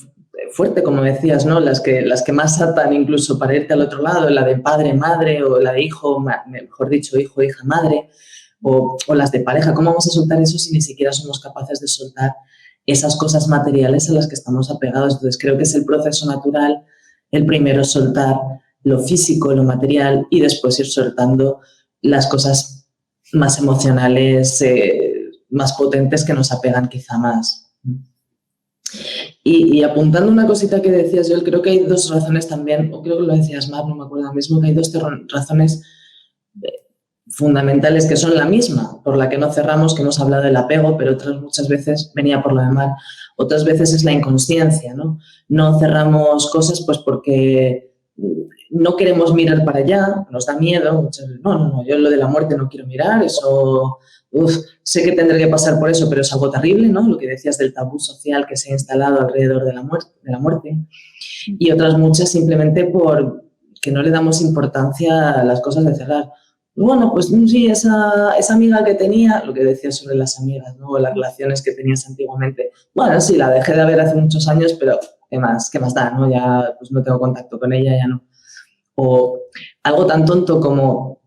fuerte, como decías, ¿no? Las que más atan incluso para irte al otro lado, la de padre-madre o la de hijo, mejor dicho, hijo-hija-madre, o las de pareja. ¿Cómo vamos a soltar eso si ni siquiera somos capaces de soltar esas cosas materiales a las que estamos apegados? Entonces, creo que es el proceso natural, el primero soltar lo físico, lo material, y después ir soltando las cosas más emocionales, más potentes, que nos apegan quizá más. Y apuntando una cosita que decías, yo creo que hay dos razones también, o creo que lo decías, Mar, no me acuerdo ahora mismo, que hay dos razones fundamentales que son la misma, por la que no cerramos, que hemos hablado del apego, pero otras muchas veces venía por lo de Mar, otras veces es la inconsciencia, ¿no? No cerramos cosas pues porque no queremos mirar para allá, nos da miedo, muchas veces, no, yo lo de la muerte no quiero mirar, eso, sé que tendré que pasar por eso, pero es algo terrible, ¿no? Lo que decías del tabú social que se ha instalado alrededor de la muerte. Y otras muchas simplemente por que no le damos importancia a las cosas de cerrar. Bueno, pues sí, esa amiga que tenía, lo que decías sobre las amigas, ¿no? O las relaciones que tenías antiguamente. Bueno, sí, la dejé de ver hace muchos años, pero ¿qué más da, no? Ya pues no tengo contacto con ella, ya no. O algo tan tonto como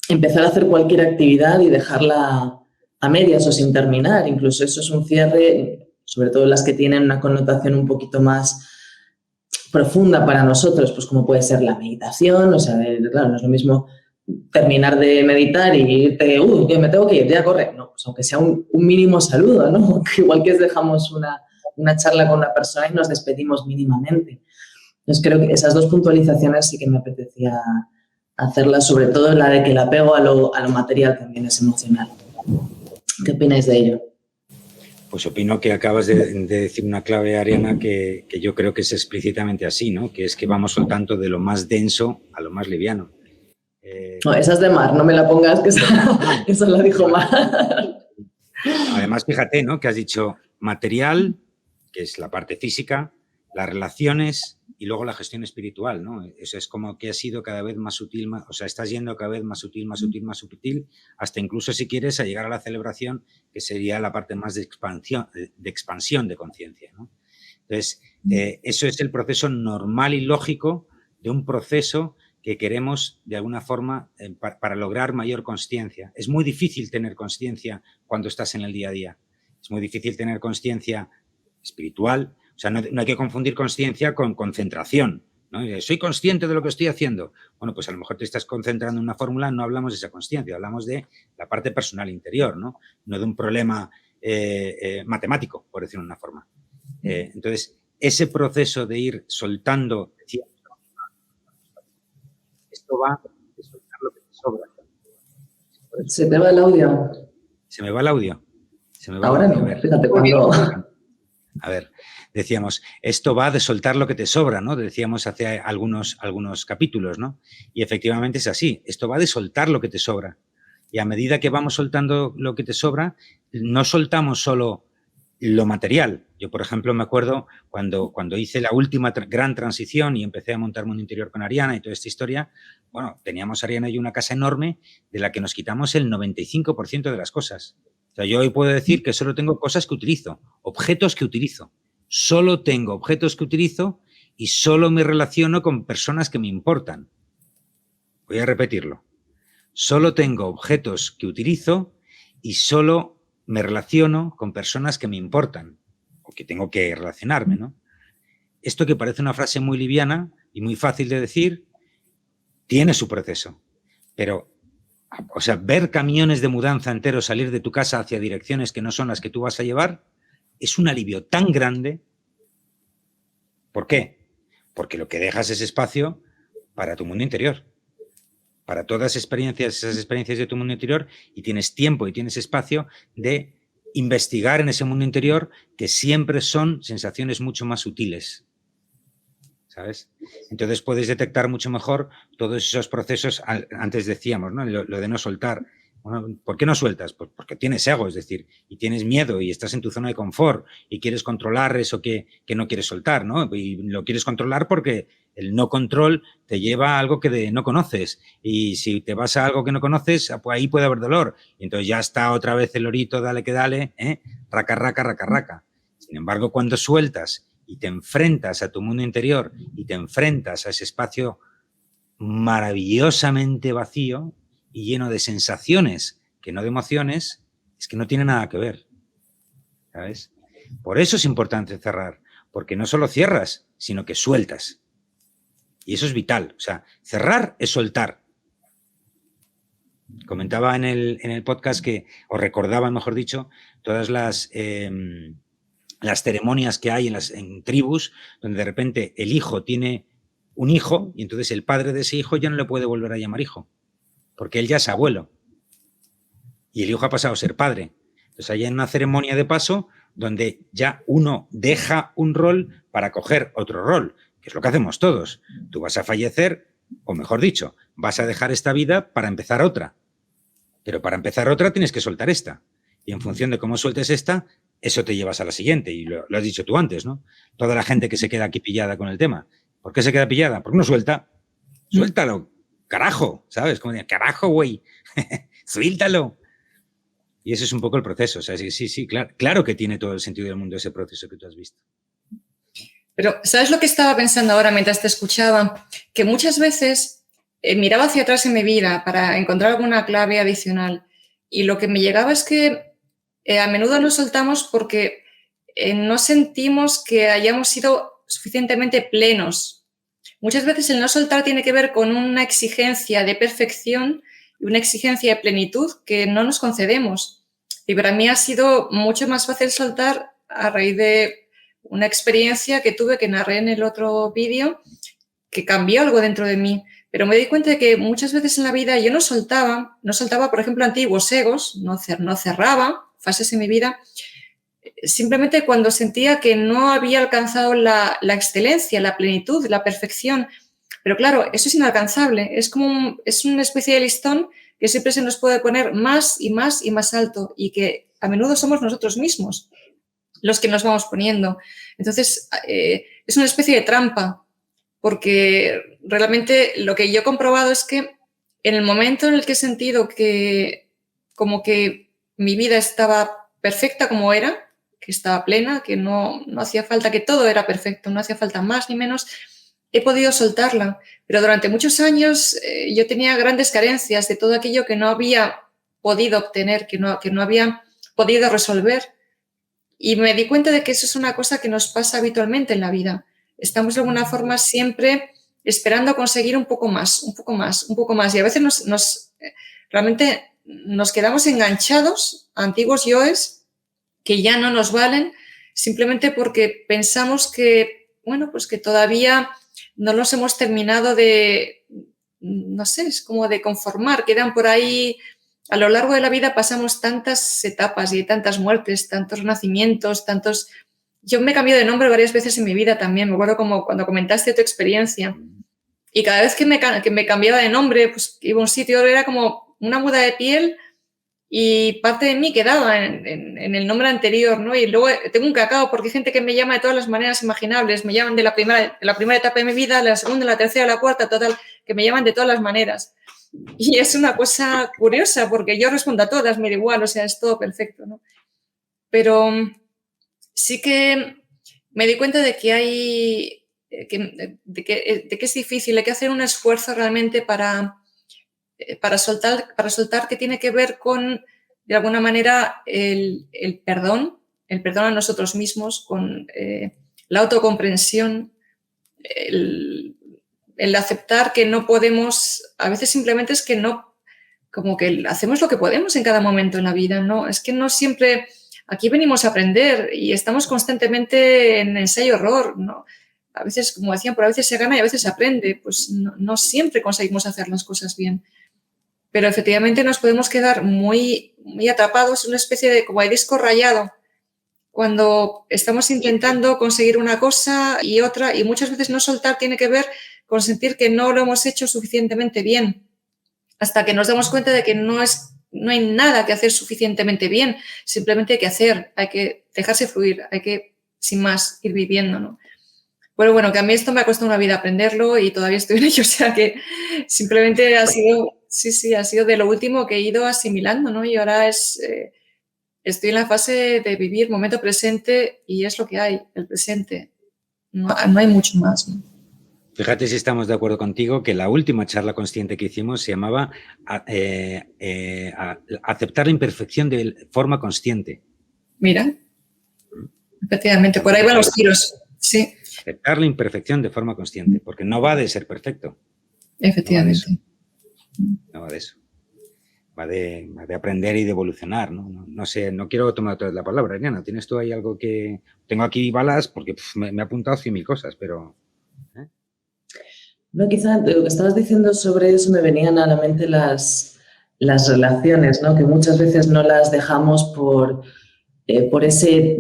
empezar a hacer cualquier actividad y dejarla a medias o sin terminar. Incluso eso es un cierre, sobre todo las que tienen una connotación un poquito más profunda para nosotros, pues como puede ser la meditación. O sea, claro, no es lo mismo terminar de meditar y irte, que me tengo que ir, ya corre. No, pues aunque sea un mínimo saludo, ¿no? Igual que dejamos una charla con una persona y nos despedimos mínimamente. Entonces creo que esas dos puntualizaciones sí que me apetecía hacerlas, sobre todo la de que el apego a lo material también es emocional. ¿Qué opináis de ello? Pues opino que acabas de decir una clave, Ariana, que yo creo que es explícitamente así, ¿no? Que es que vamos soltando de lo más denso a lo más liviano. No, esa es de Mar, no me la pongas, que esa la dijo Mar. Además, fíjate, ¿no? Que has dicho material, que es la parte física, las relaciones y luego la gestión espiritual, ¿no? Eso es como que ha sido cada vez más sutil, o sea, estás yendo cada vez más sutil, hasta incluso, si quieres, a llegar a la celebración, que sería la parte más de expansión de conciencia, ¿no? Entonces, eso es el proceso normal y lógico de un proceso que queremos, de alguna forma, para lograr mayor consciencia. Es muy difícil tener consciencia cuando estás en el día a día. Es muy difícil tener consciencia espiritual. O sea, no hay que confundir consciencia con concentración, ¿no? Soy consciente de lo que estoy haciendo. Bueno, pues a lo mejor te estás concentrando en una fórmula, no hablamos de esa consciencia, hablamos de la parte personal interior, ¿no? No de un problema matemático, por decirlo de una forma. Entonces, ese proceso de ir soltando, esto va de soltar lo que te sobra. Se te va el audio. ¿Se me va el audio? Ahora no, fíjate cuando... A ver, decíamos, esto va de soltar lo que te sobra, ¿no? Decíamos hace algunos capítulos, ¿no? Y efectivamente es así, esto va de soltar lo que te sobra. Y a medida que vamos soltando lo que te sobra, no soltamos solo lo material. Yo, por ejemplo, me acuerdo cuando hice la última gran transición y empecé a montar Mundo Interior con Ariana y toda esta historia, bueno, teníamos Ariana y yo una casa enorme de la que nos quitamos el 95% de las cosas. O sea, yo hoy puedo decir que solo tengo cosas que utilizo, objetos que utilizo. Solo tengo objetos que utilizo y solo me relaciono con personas que me importan. Voy a repetirlo. Solo tengo objetos que utilizo y solo me relaciono con personas que me importan o que tengo que relacionarme, ¿no? Esto, que parece una frase muy liviana y muy fácil de decir, tiene su proceso. Pero, o sea, ver camiones de mudanza enteros salir de tu casa hacia direcciones que no son las que tú vas a llevar es un alivio tan grande. ¿Por qué? Porque lo que dejas es espacio para tu mundo interior, para todas esas experiencias de tu mundo interior, y tienes tiempo y tienes espacio de investigar en ese mundo interior, que siempre son sensaciones mucho más sutiles, ¿sabes? Entonces puedes detectar mucho mejor todos esos procesos. Antes decíamos, ¿no? Lo de no soltar. Bueno, ¿por qué no sueltas? Pues porque tienes ego, es decir, y tienes miedo y estás en tu zona de confort y quieres controlar eso que no quieres soltar, ¿no? Y lo quieres controlar porque el no control te lleva a algo que no conoces, y si te vas a algo que no conoces, pues ahí puede haber dolor, y entonces ya está otra vez el lorito, dale que dale, raca, raca, raca, raca. Sin embargo, cuando sueltas y te enfrentas a tu mundo interior y te enfrentas a ese espacio maravillosamente vacío y lleno de sensaciones que no de emociones, es que no tiene nada que ver, ¿sabes? Por eso es importante cerrar, porque no solo cierras, sino que sueltas. Y eso es vital. O sea, cerrar es soltar. Comentaba en el podcast que, o recordaba, mejor dicho, todas las ceremonias que hay en tribus, donde de repente el hijo tiene un hijo y entonces el padre de ese hijo ya no le puede volver a llamar hijo, porque él ya es abuelo y el hijo ha pasado a ser padre. Entonces hay una ceremonia de paso donde ya uno deja un rol para coger otro rol, que es lo que hacemos todos. Tú vas a fallecer, o mejor dicho, vas a dejar esta vida para empezar otra. Pero para empezar otra tienes que soltar esta. Y en función de cómo sueltes esta, eso te llevas a la siguiente. Y lo has dicho tú antes, ¿no? Toda la gente que se queda aquí pillada con el tema. ¿Por qué se queda pillada? Porque no suelta. Suéltalo, carajo, ¿sabes? Como decir, carajo, güey, suéltalo. Y ese es un poco el proceso. O sea, sí, claro que tiene todo el sentido del mundo ese proceso que tú has visto. Pero, ¿sabes lo que estaba pensando ahora mientras te escuchaba? Que muchas veces miraba hacia atrás en mi vida para encontrar alguna clave adicional y lo que me llegaba es que a menudo nos soltamos porque no sentimos que hayamos sido suficientemente plenos. Muchas veces el no soltar tiene que ver con una exigencia de perfección y una exigencia de plenitud que no nos concedemos. Y para mí ha sido mucho más fácil soltar a raíz de una experiencia que tuve, que narré en el otro vídeo, que cambió algo dentro de mí. Pero me di cuenta de que muchas veces en la vida yo no soltaba, por ejemplo, antiguos egos, no cerraba fases en mi vida, simplemente cuando sentía que no había alcanzado la excelencia, la plenitud, la perfección. Pero claro, eso es inalcanzable, es una especie de listón que siempre se nos puede poner más y más y más alto y que a menudo somos nosotros mismos los que nos vamos poniendo. Entonces, es una especie de trampa, porque realmente lo que yo he comprobado es que en el momento en el que he sentido que como que mi vida estaba perfecta como era, que estaba plena, que no hacía falta, que todo era perfecto, no hacía falta más ni menos, he podido soltarla. Pero durante muchos años yo tenía grandes carencias de todo aquello que no había podido obtener, que no había podido resolver. Y me di cuenta de que eso es una cosa que nos pasa habitualmente en la vida. Estamos de alguna forma siempre esperando conseguir un poco más, un poco más, un poco más. Y a veces realmente nos quedamos enganchados a antiguos yoes que ya no nos valen simplemente porque pensamos que, bueno, pues que todavía no los hemos terminado de, no sé, es como de conformar. Quedan por ahí. A lo largo de la vida pasamos tantas etapas y tantas muertes, tantos nacimientos, tantos... Yo me he cambiado de nombre varias veces en mi vida también. Me acuerdo como cuando comentaste tu experiencia. Y cada vez que me cambiaba de nombre, pues iba a un sitio, era como una muda de piel y parte de mí quedaba en el nombre anterior, ¿no? Y luego tengo un cacao porque hay gente que me llama de todas las maneras imaginables. Me llaman de la primera etapa de mi vida, la segunda, la tercera, la cuarta, total, que me llaman de todas las maneras. Y es una cosa curiosa porque yo respondo a todas, me da igual, o sea, es todo perfecto, ¿no? Pero sí que me di cuenta de que de que es difícil, hay que hacer un esfuerzo realmente para soltar, que tiene que ver con, de alguna manera, el perdón a nosotros mismos, con la autocomprensión, el aceptar que no podemos, a veces simplemente es que no, como que hacemos lo que podemos en cada momento en la vida, ¿no? Es que no siempre, aquí venimos a aprender y estamos constantemente en ensayo-error, ¿no? A veces, como decían, a veces se gana y a veces se aprende, pues no siempre conseguimos hacer las cosas bien. Pero efectivamente nos podemos quedar muy, muy atrapados en una especie de, como de disco rayado, cuando estamos intentando conseguir una cosa y otra, y muchas veces no soltar tiene que ver con sentir que no lo hemos hecho suficientemente bien, hasta que nos damos cuenta de que no hay nada que hacer suficientemente bien, simplemente hay que hacer, hay que dejarse fluir, hay que, sin más, ir viviendo, ¿no? Pero bueno, que a mí esto me ha costado una vida aprenderlo y todavía estoy en ello, o sea que simplemente ha sido de lo último que he ido asimilando, ¿no? Y ahora estoy en la fase de vivir momento presente y es lo que hay, el presente. No hay mucho más, ¿no? Fíjate si estamos de acuerdo contigo que la última charla consciente que hicimos se llamaba aceptar la imperfección de forma consciente. Mira, efectivamente, por ahí van los tiros. Sí. Aceptar la imperfección de forma consciente, porque no va de ser perfecto. Efectivamente. No va de eso. Va de aprender y de evolucionar, ¿no? No sé, no quiero tomar otra vez la palabra, Ariana. ¿Tienes tú ahí algo que...? Tengo aquí balas porque me he apuntado 100.000 cosas, pero... No, quizá de lo que estabas diciendo sobre eso me venían a la mente las relaciones, ¿no? Que muchas veces no las dejamos por ese...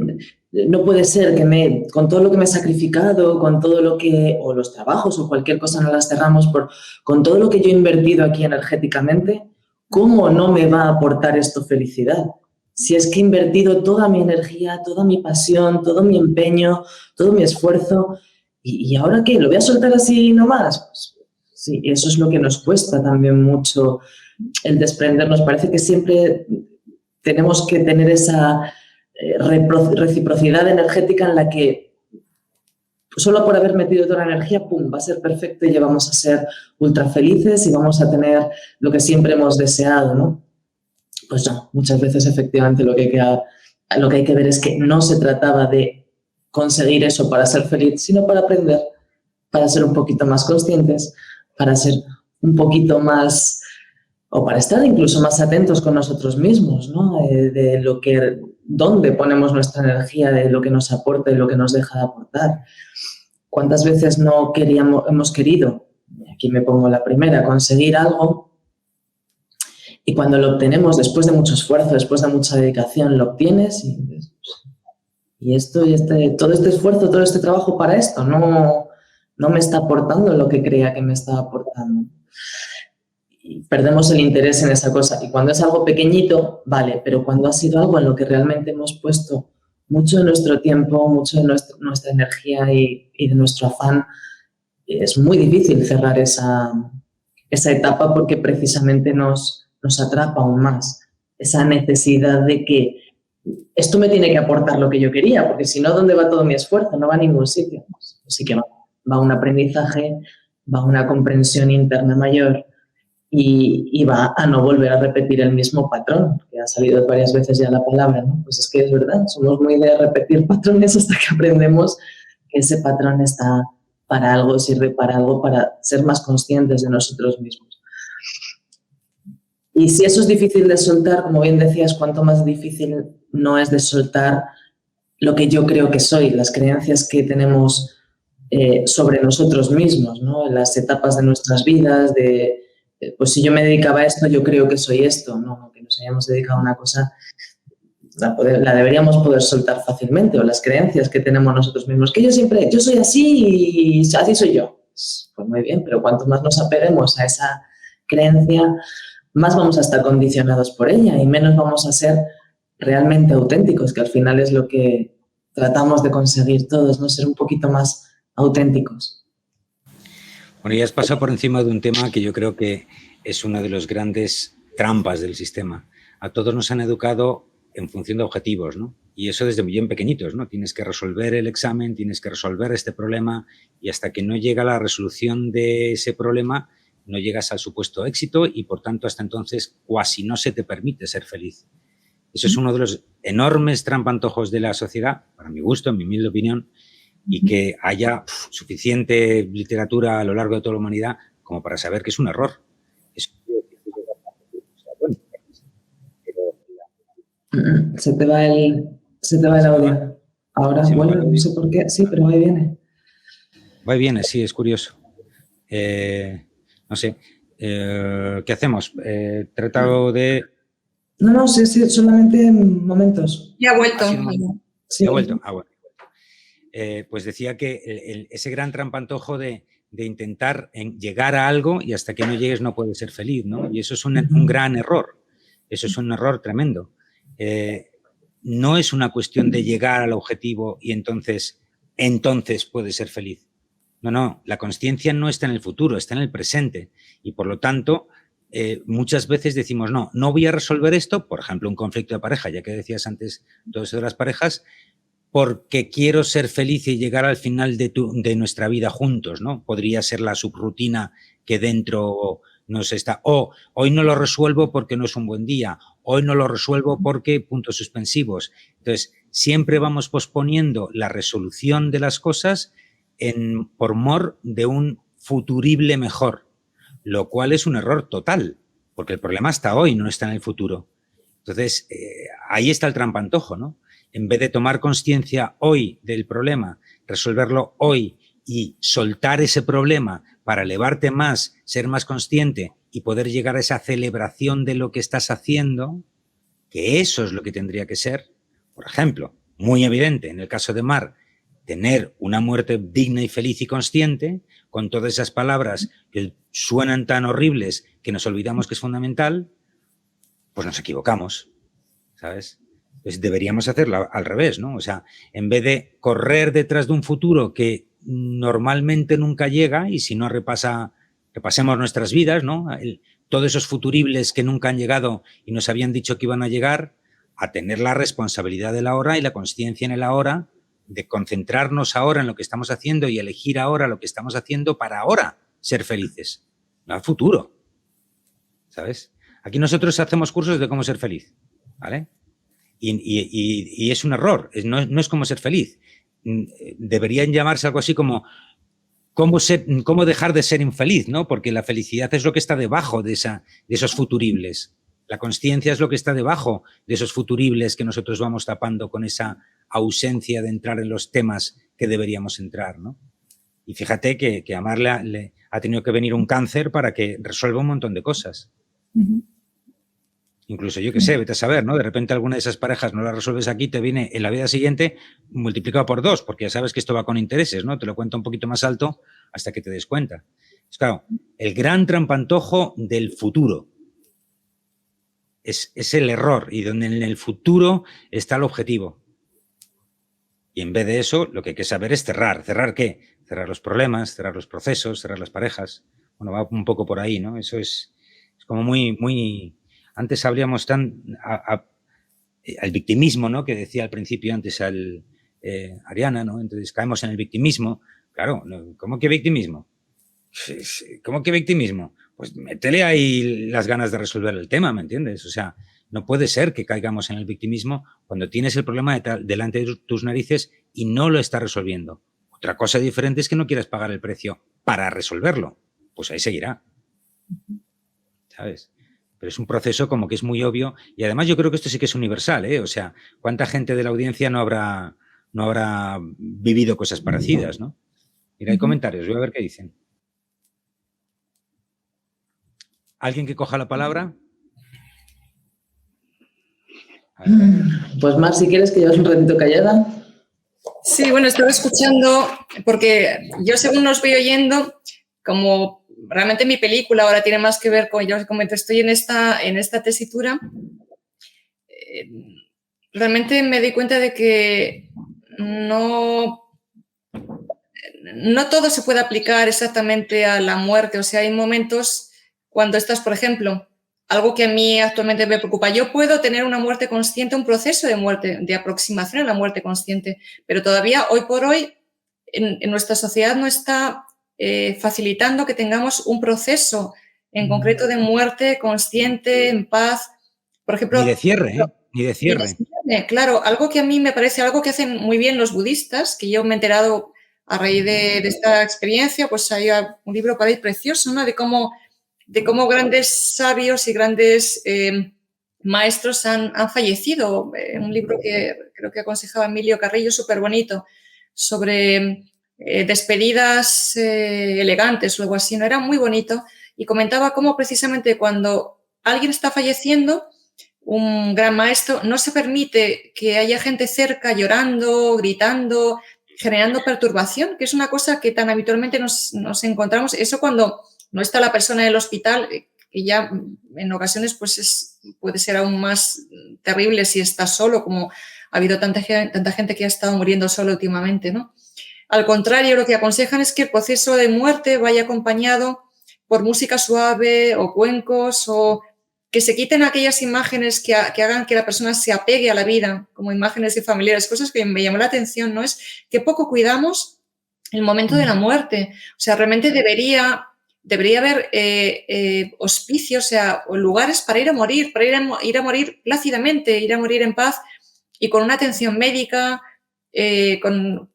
No puede ser que con todo lo que me he sacrificado, con todo lo que... o los trabajos o cualquier cosa no las cerramos con todo lo que yo he invertido aquí energéticamente, ¿cómo no me va a aportar esto felicidad? Si es que he invertido toda mi energía, toda mi pasión, todo mi empeño, todo mi esfuerzo, ¿y ahora qué? ¿Lo voy a soltar así nomás? Pues, sí, eso es lo que nos cuesta también mucho, el desprendernos. Parece que siempre tenemos que tener esa reciprocidad energética en la que solo por haber metido toda la energía, ¡pum!, va a ser perfecto y ya vamos a ser ultra felices y vamos a tener lo que siempre hemos deseado, ¿no? Pues no, muchas veces efectivamente lo que hay que ver es que no se trataba de conseguir eso para ser feliz, sino para aprender, para ser un poquito más conscientes, para ser un poquito más, o para estar incluso más atentos con nosotros mismos, ¿no? De lo que, dónde ponemos nuestra energía, de lo que nos aporta y lo que nos deja de aportar. ¿Cuántas veces hemos querido, aquí me pongo la primera, conseguir algo y cuando lo obtenemos después de mucho esfuerzo, después de mucha dedicación, lo obtienes y todo este esfuerzo, todo este trabajo para esto no me está aportando lo que creía que me estaba aportando? Y perdemos el interés en esa cosa. Y cuando es algo pequeñito, vale, pero cuando ha sido algo en lo que realmente hemos puesto mucho de nuestro tiempo, mucho de nuestra energía y de nuestro afán, es muy difícil cerrar esa etapa porque precisamente nos atrapa aún más. Esa necesidad de que esto me tiene que aportar lo que yo quería, porque si no, ¿dónde va todo mi esfuerzo? No va a ningún sitio. Así que va un aprendizaje, va una comprensión interna mayor y va a no volver a repetir el mismo patrón, que ha salido varias veces ya la palabra, ¿no? Pues es que es verdad, somos muy de repetir patrones hasta que aprendemos que ese patrón está para algo, sirve para algo, para ser más conscientes de nosotros mismos. Y si eso es difícil de soltar, como bien decías, cuánto más difícil no es de soltar lo que yo creo que soy, las creencias que tenemos sobre nosotros mismos, ¿no? En las etapas de nuestras vidas, pues si yo me dedicaba a esto, yo creo que soy esto, no, que nos hayamos dedicado a una cosa, la deberíamos poder soltar fácilmente, o las creencias que tenemos nosotros mismos, que yo soy así y así soy yo. Pues muy bien, pero cuanto más nos apeguemos a esa creencia, más vamos a estar condicionados por ella y menos vamos a ser realmente auténticos, que al final es lo que tratamos de conseguir todos, ¿no? Ser un poquito más auténticos. Bueno, ya has pasado por encima de un tema que yo creo que es una de las grandes trampas del sistema. A todos nos han educado en función de objetivos, ¿no? Y eso desde bien pequeñitos, ¿no? Tienes que resolver el examen, tienes que resolver este problema y hasta que no llega la resolución de ese problema no llegas al supuesto éxito y, por tanto, hasta entonces cuasi no se te permite ser feliz. Eso es uno de los enormes trampantojos de la sociedad, para mi gusto, en mi humilde opinión, y que haya suficiente literatura a lo largo de toda la humanidad como para saber que es un error. Se te va el audio. Ahora, sí, bueno, no sé por qué, sí, pero ahí viene. Va y viene, sí, es curioso. No sé, ¿qué hacemos? Tratado de... No, sí, solamente momentos. Ya ha vuelto. Sí. ¿Ya ha vuelto? Ah, bueno. Pues decía que ese gran trampantojo de intentar llegar a algo y hasta que no llegues no puedes ser feliz, ¿no? Y eso es un gran error. Eso es un error tremendo. No es una cuestión de llegar al objetivo y entonces puedes ser feliz. No, la consciencia no está en el futuro, está en el presente. Y por lo tanto, muchas veces decimos, no voy a resolver esto, por ejemplo, un conflicto de pareja, ya que decías antes todo eso de las parejas, porque quiero ser feliz y llegar al final de nuestra vida juntos, ¿no? Podría ser la subrutina que dentro nos está. O hoy no lo resuelvo porque no es un buen día. Hoy no lo resuelvo porque puntos suspensivos. Entonces, siempre vamos posponiendo la resolución de las cosas por mor de un futurible mejor, lo cual es un error total, porque el problema está hoy, no está en el futuro. Entonces, ahí está el trampantojo, ¿no? En vez de tomar conciencia hoy del problema, resolverlo hoy y soltar ese problema para elevarte más, ser más consciente y poder llegar a esa celebración de lo que estás haciendo, que eso es lo que tendría que ser. Por ejemplo, muy evidente en el caso de Mar, tener una muerte digna y feliz y consciente, con todas esas palabras que suenan tan horribles que nos olvidamos que es fundamental, pues nos equivocamos, ¿sabes? Pues deberíamos hacerlo al revés, ¿no? O sea, en vez de correr detrás de un futuro que normalmente nunca llega, y si no repasemos nuestras vidas, ¿no? Todos esos futuribles que nunca han llegado y nos habían dicho que iban a llegar, a tener la responsabilidad del ahora y la consciencia en el ahora, de concentrarnos ahora en lo que estamos haciendo y elegir ahora lo que estamos haciendo para ahora ser felices, no al futuro, ¿sabes? Aquí nosotros hacemos cursos de cómo ser feliz, ¿vale? Y es un error, no es cómo ser feliz. Deberían llamarse algo así como cómo dejar de ser infeliz, ¿no? Porque la felicidad es lo que está debajo de esos futuribles. La consciencia es lo que está debajo de esos futuribles que nosotros vamos tapando con esa ausencia de entrar en los temas que deberíamos entrar, ¿no? Y fíjate que a Mar le ha tenido que venir un cáncer para que resuelva un montón de cosas. Incluso, yo qué sé, vete a saber, ¿no? De repente alguna de esas parejas no la resuelves aquí, te viene en la vida siguiente multiplicado por 2, porque ya sabes que esto va con intereses, ¿no? Te lo cuento un poquito más alto hasta que te des cuenta. Es claro, el gran trampantojo del futuro es el error, y donde en el futuro está el objetivo. Y en vez de eso, lo que hay que saber es cerrar. ¿Cerrar qué? Cerrar los problemas, cerrar los procesos, cerrar las parejas. Bueno, va un poco por ahí, ¿no? Eso es como muy... Antes habríamos al victimismo, ¿no? Que decía al principio antes Ariana, ¿no? Entonces caemos en el victimismo. Claro, ¿cómo que victimismo? ¿Cómo que victimismo? Pues métele ahí las ganas de resolver el tema, ¿me entiendes? O sea, no puede ser que caigamos en el victimismo cuando tienes el problema delante de tus narices y no lo estás resolviendo. Otra cosa diferente es que no quieras pagar el precio para resolverlo. Pues ahí seguirá. ¿Sabes? Pero es un proceso como que es muy obvio, y además yo creo que esto sí que es universal, ¿eh? O sea, ¿cuánta gente de la audiencia no habrá vivido cosas parecidas, ¿no? Mira, hay comentarios, voy a ver qué dicen. ¿Alguien que coja la palabra? Pues Mar, si quieres que llevas un ratito callada. Sí, bueno, estoy escuchando, porque yo según nos voy oyendo, como realmente mi película ahora tiene más que ver con, yo os comento, estoy en esta tesitura, realmente me di cuenta de que no todo se puede aplicar exactamente a la muerte. O sea, hay momentos cuando estás, por ejemplo, algo que a mí actualmente me preocupa. Yo puedo tener una muerte consciente, un proceso de muerte, de aproximación a la muerte consciente, pero todavía hoy por hoy en nuestra sociedad no está facilitando que tengamos un proceso en concreto de muerte consciente, en paz. Por ejemplo, ni de cierre, ¿eh? Ni de cierre. Claro, algo que a mí me parece, algo que hacen muy bien los budistas, que yo me he enterado a raíz de esta experiencia, pues hay un libro para ir precioso, ¿no? De cómo grandes sabios y grandes maestros han fallecido. Un libro que creo que aconsejaba Emilio Carrillo, súper bonito, sobre despedidas elegantes o algo así, ¿no? Era muy bonito y comentaba cómo precisamente cuando alguien está falleciendo, un gran maestro, no se permite que haya gente cerca llorando, gritando, generando perturbación, que es una cosa que tan habitualmente nos encontramos. Eso cuando no está la persona en el hospital, que ya en ocasiones pues puede ser aún más terrible si está solo, como ha habido tanta gente que ha estado muriendo solo últimamente, ¿no? Al contrario, lo que aconsejan es que el proceso de muerte vaya acompañado por música suave o cuencos o que se quiten aquellas imágenes que hagan que la persona se apegue a la vida, como imágenes de familiares, cosas que me llamó la atención, ¿no? Es que poco cuidamos el momento de la muerte. O sea, realmente debería haber hospicios, o sea, o lugares para ir a morir, ir a morir plácidamente, ir a morir en paz y con una atención médica.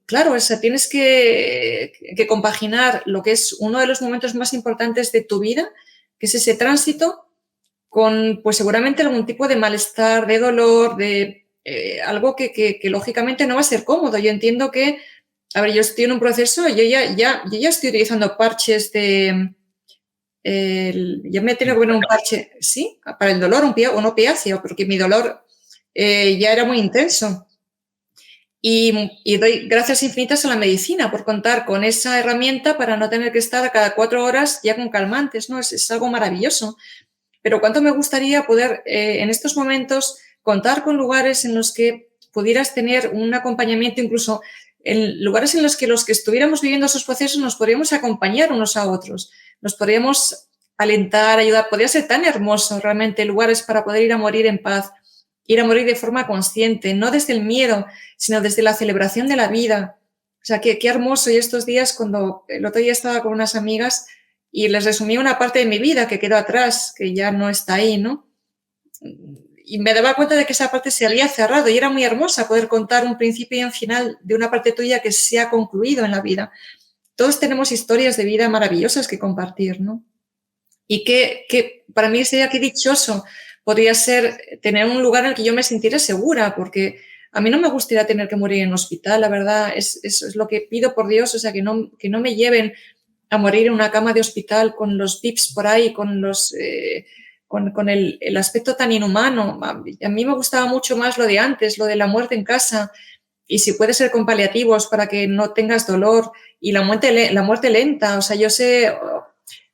Claro, o sea, tienes que compaginar lo que es uno de los momentos más importantes de tu vida, que es ese tránsito, con pues seguramente algún tipo de malestar, de dolor, de algo que lógicamente no va a ser cómodo. Yo entiendo que, a ver, yo estoy en un proceso, yo ya estoy utilizando parches de... ya me he tenido que poner un parche, sí, para el dolor, un opiáceo, porque mi dolor ya era muy intenso. Y doy gracias infinitas a la medicina por contar con esa herramienta para no tener que estar a cada 4 horas ya con calmantes, ¿no? Es algo maravilloso. Pero cuánto me gustaría poder en estos momentos contar con lugares en los que pudieras tener un acompañamiento, incluso en lugares en los que estuviéramos viviendo esos procesos nos podríamos acompañar unos a otros, nos podríamos alentar, ayudar. Podría ser tan hermoso realmente lugares para poder ir a morir en paz, ir a morir de forma consciente, no desde el miedo, sino desde la celebración de la vida. O sea, qué hermoso. Y estos días, cuando el otro día estaba con unas amigas y les resumí una parte de mi vida que quedó atrás, que ya no está ahí, ¿no? Y me daba cuenta de que esa parte se había cerrado y era muy hermosa poder contar un principio y un final de una parte tuya que se ha concluido en la vida. Todos tenemos historias de vida maravillosas que compartir, ¿no? Y que para mí sería qué dichoso podría ser tener un lugar en el que yo me sintiera segura, porque a mí no me gustaría tener que morir en un hospital, la verdad, eso es lo que pido por Dios, o sea, que no me lleven a morir en una cama de hospital con los pips por ahí, con el aspecto tan inhumano. A mí me gustaba mucho más lo de antes, lo de la muerte en casa, y si puede ser con paliativos para que no tengas dolor, y la muerte lenta. O sea, yo sé,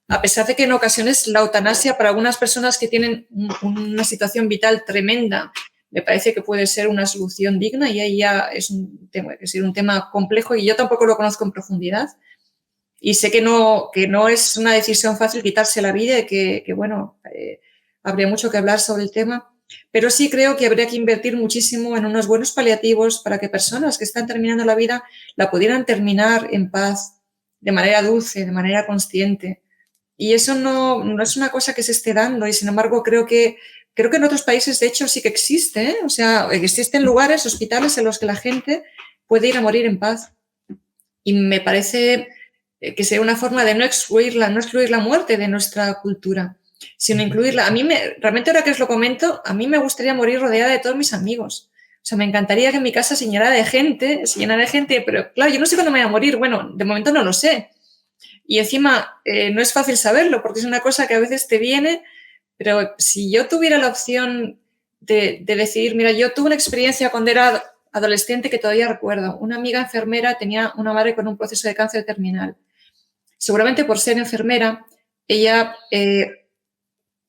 a pesar de que en ocasiones la eutanasia para algunas personas que tienen una situación vital tremenda, me parece que puede ser una solución digna, y ahí ya es un tema complejo y yo tampoco lo conozco en profundidad. Y sé que no es una decisión fácil quitarse la vida y que bueno, habría mucho que hablar sobre el tema, pero sí creo que habría que invertir muchísimo en unos buenos paliativos para que personas que están terminando la vida la pudieran terminar en paz, de manera dulce, de manera consciente. Y eso no es una cosa que se esté dando, y sin embargo creo que en otros países de hecho sí que existe, ¿eh? O sea, existen lugares, hospitales en los que la gente puede ir a morir en paz. Y me parece que sea una forma de no excluir la muerte de nuestra cultura, sino incluirla. Realmente ahora que os lo comento, a mí me gustaría morir rodeada de todos mis amigos. O sea, me encantaría que mi casa se llenara de gente, pero claro, yo no sé cuándo me voy a morir. Bueno, de momento no lo sé. Y encima no es fácil saberlo porque es una cosa que a veces te viene, pero si yo tuviera la opción de decidir, mira, yo tuve una experiencia cuando era adolescente que todavía recuerdo. Una amiga enfermera tenía una madre con un proceso de cáncer terminal. Seguramente por ser enfermera, ella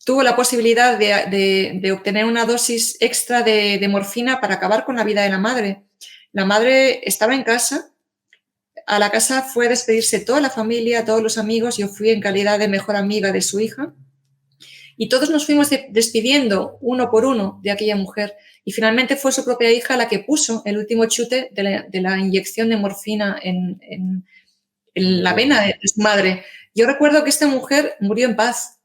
tuvo la posibilidad de obtener una dosis extra de morfina para acabar con la vida de la madre. La madre estaba en casa, a la casa fue a despedirse toda la familia, todos los amigos, yo fui en calidad de mejor amiga de su hija, y todos nos fuimos despidiendo uno por uno de aquella mujer. Y finalmente fue su propia hija la que puso el último chute de la inyección de morfina en la vena de su madre. Yo recuerdo que esta mujer murió en paz.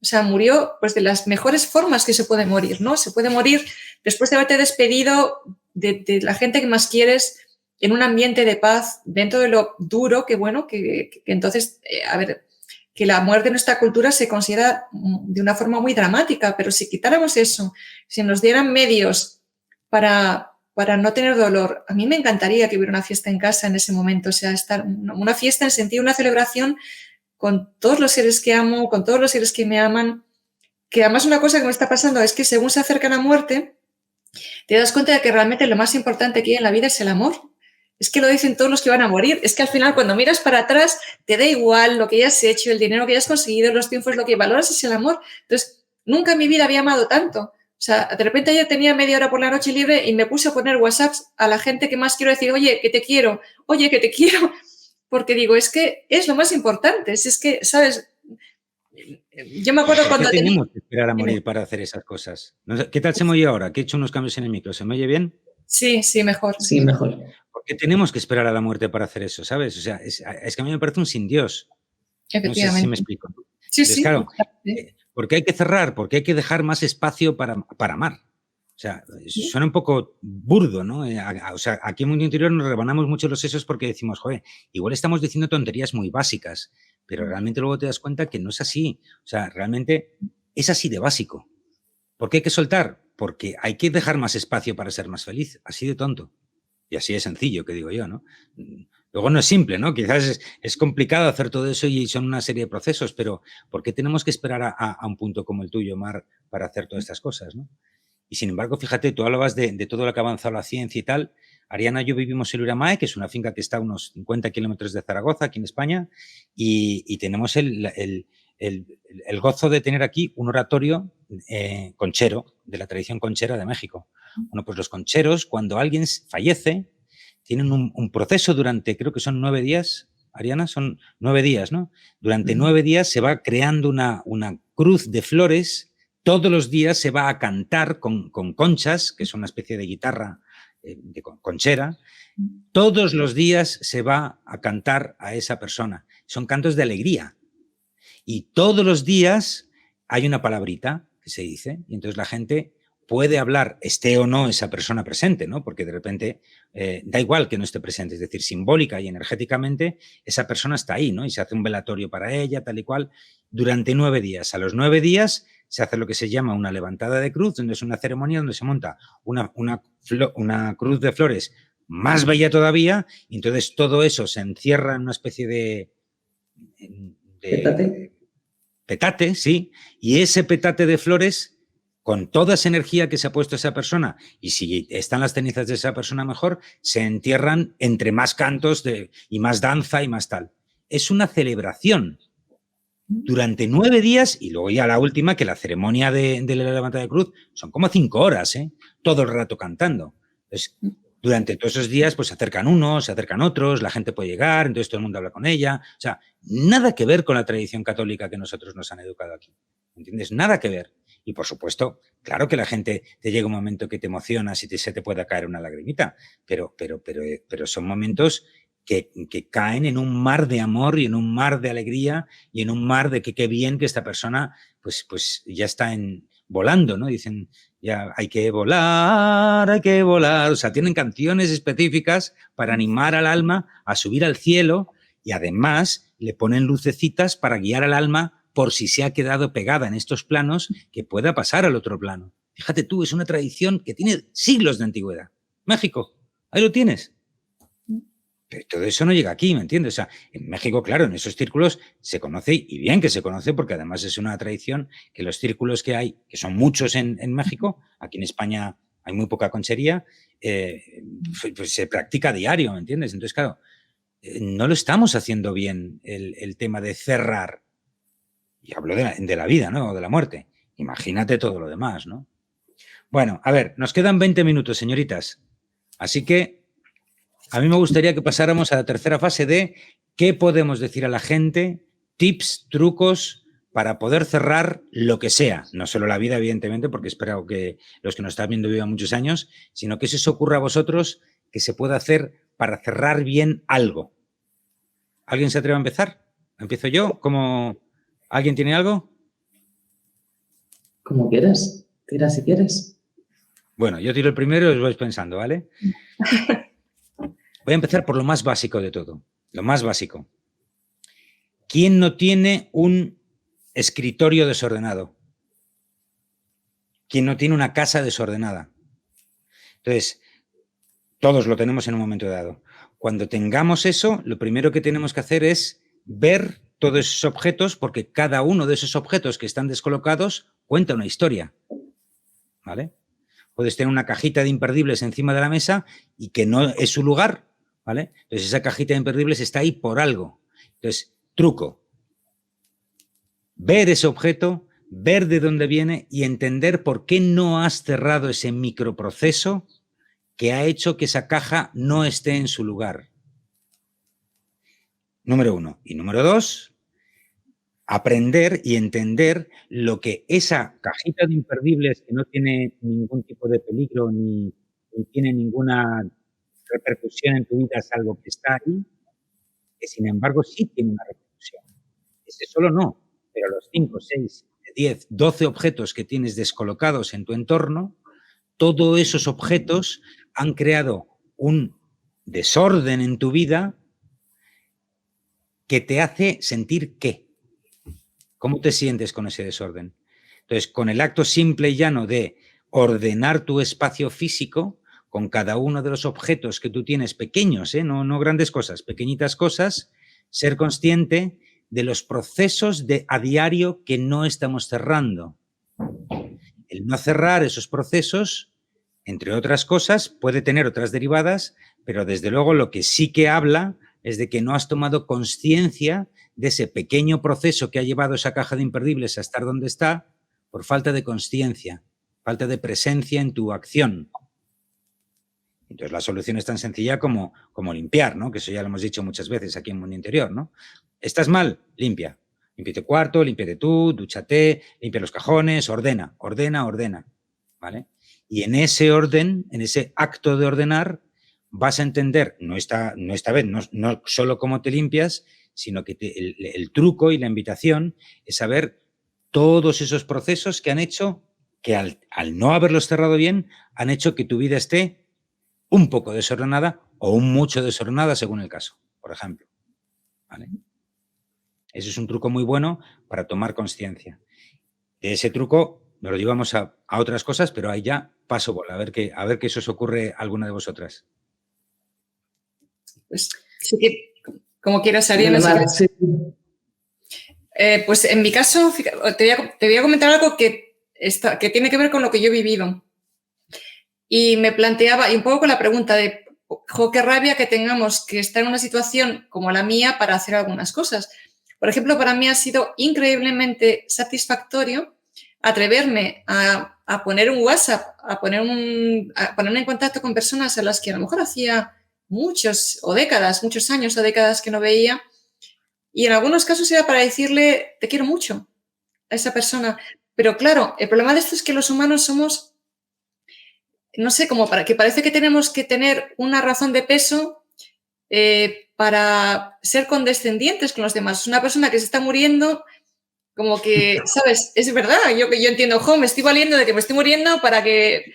O sea, murió pues de las mejores formas que se puede morir, ¿no? Se puede morir después de haberte despedido de la gente que más quieres, en un ambiente de paz, dentro de lo duro, que bueno, que entonces, a ver, que la muerte en nuestra cultura se considera de una forma muy dramática, pero si quitáramos eso, si nos dieran medios para no tener dolor, a mí me encantaría que hubiera una fiesta en casa en ese momento, o sea, una fiesta en sentido, una celebración con todos los seres que amo, con todos los seres que me aman, que además una cosa que me está pasando es que según se acerca la muerte, te das cuenta de que realmente lo más importante que hay en la vida es el amor. Es que lo dicen todos los que van a morir. Es que al final cuando miras para atrás te da igual lo que hayas hecho, el dinero que hayas conseguido, los triunfos, lo que valoras es el amor. Entonces, nunca en mi vida había amado tanto. O sea, de repente yo tenía media hora por la noche libre y me puse a poner WhatsApps a la gente que más quiero, decir, oye, que te quiero, porque digo, es que es lo más importante. Es que, ¿sabes? Yo me acuerdo ¿Por qué cuando tenía... tenemos que esperar a morir para hacer esas cosas? No sé, ¿qué tal se me oye ahora? Que he hecho unos cambios en el micro. ¿Se me oye bien? Sí, sí, mejor. Sí, mejor. ¿Por qué tenemos que esperar a la muerte para hacer eso? ¿Sabes? O sea, es que a mí me parece un sin Dios. No sé si me Efectivamente. explico. Sí, Entonces, sí. claro, Sí. ¿por qué hay que cerrar? ¿Por qué hay que dejar más espacio para amar? O sea, suena un poco burdo, ¿no? O sea, aquí en Mundo Interior nos rebanamos mucho los sesos porque decimos, joder, igual estamos diciendo tonterías muy básicas, pero realmente luego te das cuenta que no es así. O sea, realmente es así de básico. ¿Por qué hay que soltar? Porque hay que dejar más espacio para ser más feliz. Así de tonto. Y así de sencillo, que digo yo, ¿no? Luego no es simple, ¿no? Quizás es complicado hacer todo eso y son una serie de procesos, pero ¿por qué tenemos que esperar a un punto como el tuyo, Mar, para hacer todas estas cosas, ¿no? Y sin embargo, fíjate, tú hablabas de todo lo que ha avanzado la ciencia y tal. Ariana y yo vivimos en Uramae, que es una finca que está a unos 50 kilómetros de Zaragoza, aquí en España, y tenemos el gozo de tener aquí un oratorio conchero, de la tradición conchera de México. Bueno, pues los concheros, cuando alguien fallece, tienen un proceso durante, creo que son 9 días, Ariana, son 9 días, ¿no? Durante 9 días se va creando una cruz de flores. Todos los días se va a cantar con conchas, que es una especie de guitarra de conchera. Todos los días se va a cantar a esa persona. Son cantos de alegría. Y todos los días hay una palabrita que se dice, y entonces la gente puede hablar, esté o no esa persona presente, ¿no? Porque de repente da igual que no esté presente, es decir, simbólica y energéticamente esa persona está ahí, ¿no? Y se hace un velatorio para ella, tal y cual, durante 9 días. A los 9 días se hace lo que se llama una levantada de cruz, donde es una ceremonia donde se monta una cruz de flores más bella todavía, y entonces todo eso se encierra en una especie de petate, sí, y ese petate de flores, con toda esa energía que se ha puesto esa persona, y si están las cenizas de esa persona mejor, se entierran entre más cantos y más danza y más tal. Es una celebración durante 9 días, y luego ya la última, que la ceremonia de la levantada de cruz, son como 5 horas, todo el rato cantando. Entonces, durante todos esos días, pues se acercan unos, se acercan otros, la gente puede llegar, entonces todo el mundo habla con ella. O sea, nada que ver con la tradición católica que nosotros nos han educado aquí. ¿Entiendes? Nada que ver. Y por supuesto, claro que la gente te llega un momento que te emocionas y se te pueda caer una lagrimita, pero son momentos que caen en un mar de amor y en un mar de alegría y en un mar de que qué bien que esta persona pues ya está volando, ¿no? Dicen, ya hay que volar, hay que volar. O sea, tienen canciones específicas para animar al alma a subir al cielo y además le ponen lucecitas para guiar al alma por si se ha quedado pegada en estos planos, que pueda pasar al otro plano. Fíjate tú, es una tradición que tiene siglos de antigüedad. México, ahí lo tienes. Pero todo eso no llega aquí, ¿me entiendes? O sea, en México, claro, en esos círculos se conoce, y bien que se conoce, porque además es una tradición que los círculos que hay, que son muchos en México, aquí en España hay muy poca conchería, pues se practica a diario, ¿me entiendes? Entonces, claro, no lo estamos haciendo bien el tema de cerrar. Y hablo de la vida, ¿no? O de la muerte. Imagínate todo lo demás, ¿no? Bueno, a ver, nos quedan 20 minutos, señoritas. Así que a mí me gustaría que pasáramos a la tercera fase de qué podemos decir a la gente, tips, trucos para poder cerrar lo que sea. No solo la vida, evidentemente, porque espero que los que nos están viendo vivan muchos años, sino que se os ocurra a vosotros que se pueda hacer para cerrar bien algo. ¿Alguien se atreve a empezar? ¿Empiezo yo? ¿Alguien tiene algo? Como quieras. Tira si quieres. Bueno, yo tiro el primero y os vais pensando, ¿vale? Voy a empezar por lo más básico de todo. Lo más básico. ¿Quién no tiene un escritorio desordenado? ¿Quién no tiene una casa desordenada? Entonces, todos lo tenemos en un momento dado. Cuando tengamos eso, lo primero que tenemos que hacer es ver todos esos objetos, porque cada uno de esos objetos que están descolocados cuenta una historia. ¿Vale? Puedes tener una cajita de imperdibles encima de la mesa y que no es su lugar, ¿vale? Entonces esa cajita de imperdibles está ahí por algo. Entonces, truco. Ver ese objeto, ver de dónde viene y entender por qué no has cerrado ese microproceso que ha hecho que esa caja no esté en su lugar. Número 1. Y número 2, aprender y entender lo que esa cajita de imperdibles que no tiene ningún tipo de peligro ni tiene ninguna repercusión en tu vida salvo que está ahí, que sin embargo sí tiene una repercusión. Ese solo no, pero los 5, 6, 10, 12 objetos que tienes descolocados en tu entorno, todos esos objetos han creado un desorden en tu vida que te hace sentir ¿qué? ¿Cómo te sientes con ese desorden? Entonces, con el acto simple y llano de ordenar tu espacio físico, con cada uno de los objetos que tú tienes pequeños, no grandes cosas, pequeñitas cosas, ser consciente de los procesos a diario que no estamos cerrando. El no cerrar esos procesos, entre otras cosas, puede tener otras derivadas, pero desde luego lo que sí que habla es de que no has tomado conciencia de ese pequeño proceso que ha llevado esa caja de imperdibles a estar donde está por falta de conciencia, falta de presencia en tu acción. Entonces la solución es tan sencilla como limpiar, ¿no? Que eso ya lo hemos dicho muchas veces aquí en Mundo Interior, ¿no? ¿Estás mal? Limpia. Limpia tu cuarto, límpiate tú, dúchate, limpia los cajones, ordena, ¿vale? Y en ese orden, en ese acto de ordenar, vas a entender, no esta vez, no solo cómo te limpias, sino que el truco y la invitación es saber todos esos procesos que han hecho que al no haberlos cerrado bien, han hecho que tu vida esté un poco desordenada o un mucho desordenada según el caso, por ejemplo. ¿Vale? Ese es un truco muy bueno para tomar conciencia. De ese truco nos lo llevamos a otras cosas, pero ahí ya paso bola, a ver qué eso os ocurre a alguna de vosotras. Pues sí que, como quieras, Ariana. Si pues en mi caso, te voy a comentar algo que tiene que ver con lo que yo he vivido. Y me planteaba, y un poco con la pregunta de, qué rabia que tengamos que estar en una situación como la mía para hacer algunas cosas. Por ejemplo, para mí ha sido increíblemente satisfactorio atreverme a poner un WhatsApp, a ponerme en contacto con personas a las que a lo mejor hacía muchos años o décadas que no veía. Y en algunos casos era para decirle, te quiero mucho a esa persona. Pero claro, el problema de esto es que los humanos somos, no sé, como que parece que tenemos que tener una razón de peso para ser condescendientes con los demás. Una persona que se está muriendo, como que, ¿sabes? Es verdad, yo entiendo, me estoy valiendo de que me estoy muriendo para que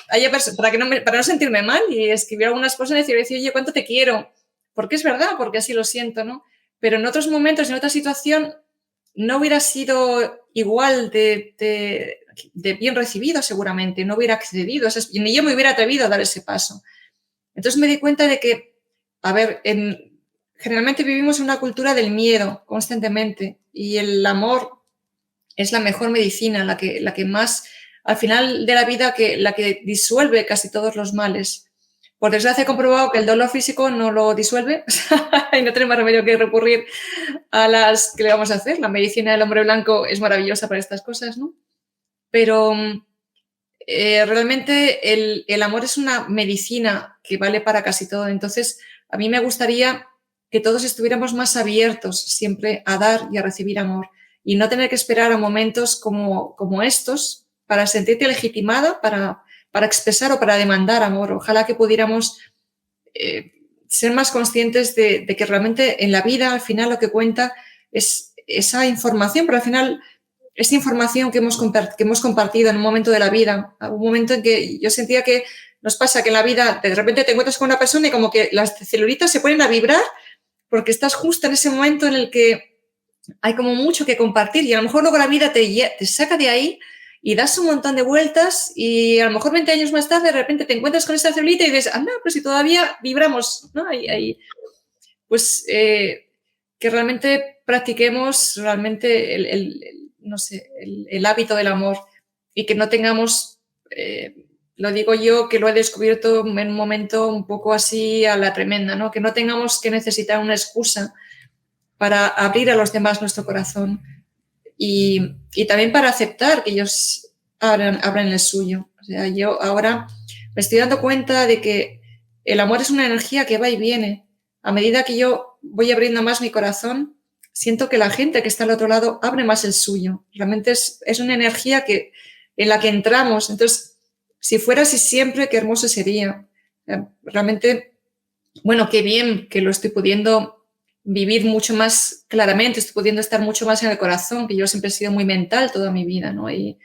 haya para no sentirme mal y escribir algunas cosas y decir, oye, ¿cuánto te quiero? Porque es verdad, porque así lo siento, ¿no? Pero en otros momentos, en otra situación, no hubiera sido igual de bien recibido seguramente, no hubiera accedido, ni yo me hubiera atrevido a dar ese paso. Entonces me di cuenta de que, a ver, generalmente vivimos en una cultura del miedo constantemente y el amor es la mejor medicina, la que más, al final de la vida, la que disuelve casi todos los males. Por desgracia he comprobado que el dolor físico no lo disuelve y no tenemos remedio que recurrir a las que le vamos a hacer. La medicina del hombre blanco es maravillosa para estas cosas, ¿no? Pero realmente el amor es una medicina que vale para casi todo. Entonces, a mí me gustaría que todos estuviéramos más abiertos siempre a dar y a recibir amor y no tener que esperar a momentos como estos para sentirte legitimada, para expresar o para demandar amor. Ojalá que pudiéramos ser más conscientes de que realmente en la vida al final lo que cuenta es esa información, pero al final esa información que hemos compartido en un momento de la vida, un momento en que yo sentía que nos pasa que en la vida de repente te encuentras con una persona y como que las celulitas se ponen a vibrar porque estás justo en ese momento en el que hay como mucho que compartir y a lo mejor luego la vida te saca de ahí y das un montón de vueltas y a lo mejor 20 años más tarde de repente te encuentras con esa celulita y dices, anda, pero si todavía vibramos, ¿no? Pues que realmente practiquemos realmente el hábito del amor y que no tengamos, lo digo yo que lo he descubierto en un momento un poco así a la tremenda, ¿no? Que no tengamos que necesitar una excusa para abrir a los demás nuestro corazón y también para aceptar que ellos abran el suyo. O sea, yo ahora me estoy dando cuenta de que el amor es una energía que va y viene. A medida que yo voy abriendo más mi corazón, siento que la gente que está al otro lado abre más el suyo. Realmente es una energía en la que entramos. Entonces, si fuera así siempre, qué hermoso sería. Realmente, bueno, qué bien que lo estoy pudiendo vivir mucho más claramente, estoy pudiendo estar mucho más en el corazón, que yo siempre he sido muy mental toda mi vida, ¿no? Y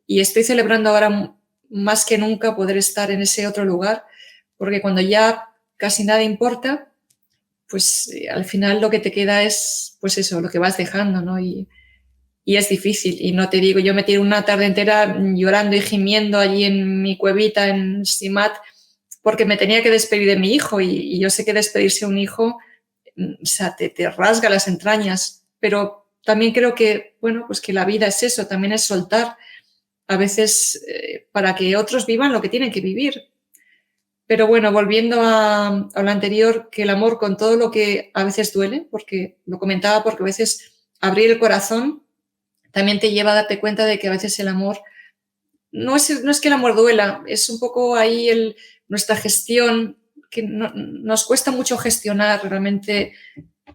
estoy celebrando ahora más que nunca poder estar en ese otro lugar, porque cuando ya casi nada importa, pues al final lo que te queda es, pues eso, lo que vas dejando, ¿no? Y es difícil. Y no te digo, yo me tiré una tarde entera llorando y gimiendo allí en mi cuevita en Simat porque me tenía que despedir de mi hijo y yo sé que despedirse de un hijo, o sea, te rasga las entrañas, pero también creo que, bueno, pues que la vida es eso, también es soltar a veces para que otros vivan lo que tienen que vivir. Pero bueno, volviendo a lo anterior, que el amor con todo lo que a veces duele, porque lo comentaba, porque a veces abrir el corazón también te lleva a darte cuenta de que a veces el amor, no es que el amor duela, es un poco ahí nuestra gestión, que nos cuesta mucho gestionar, realmente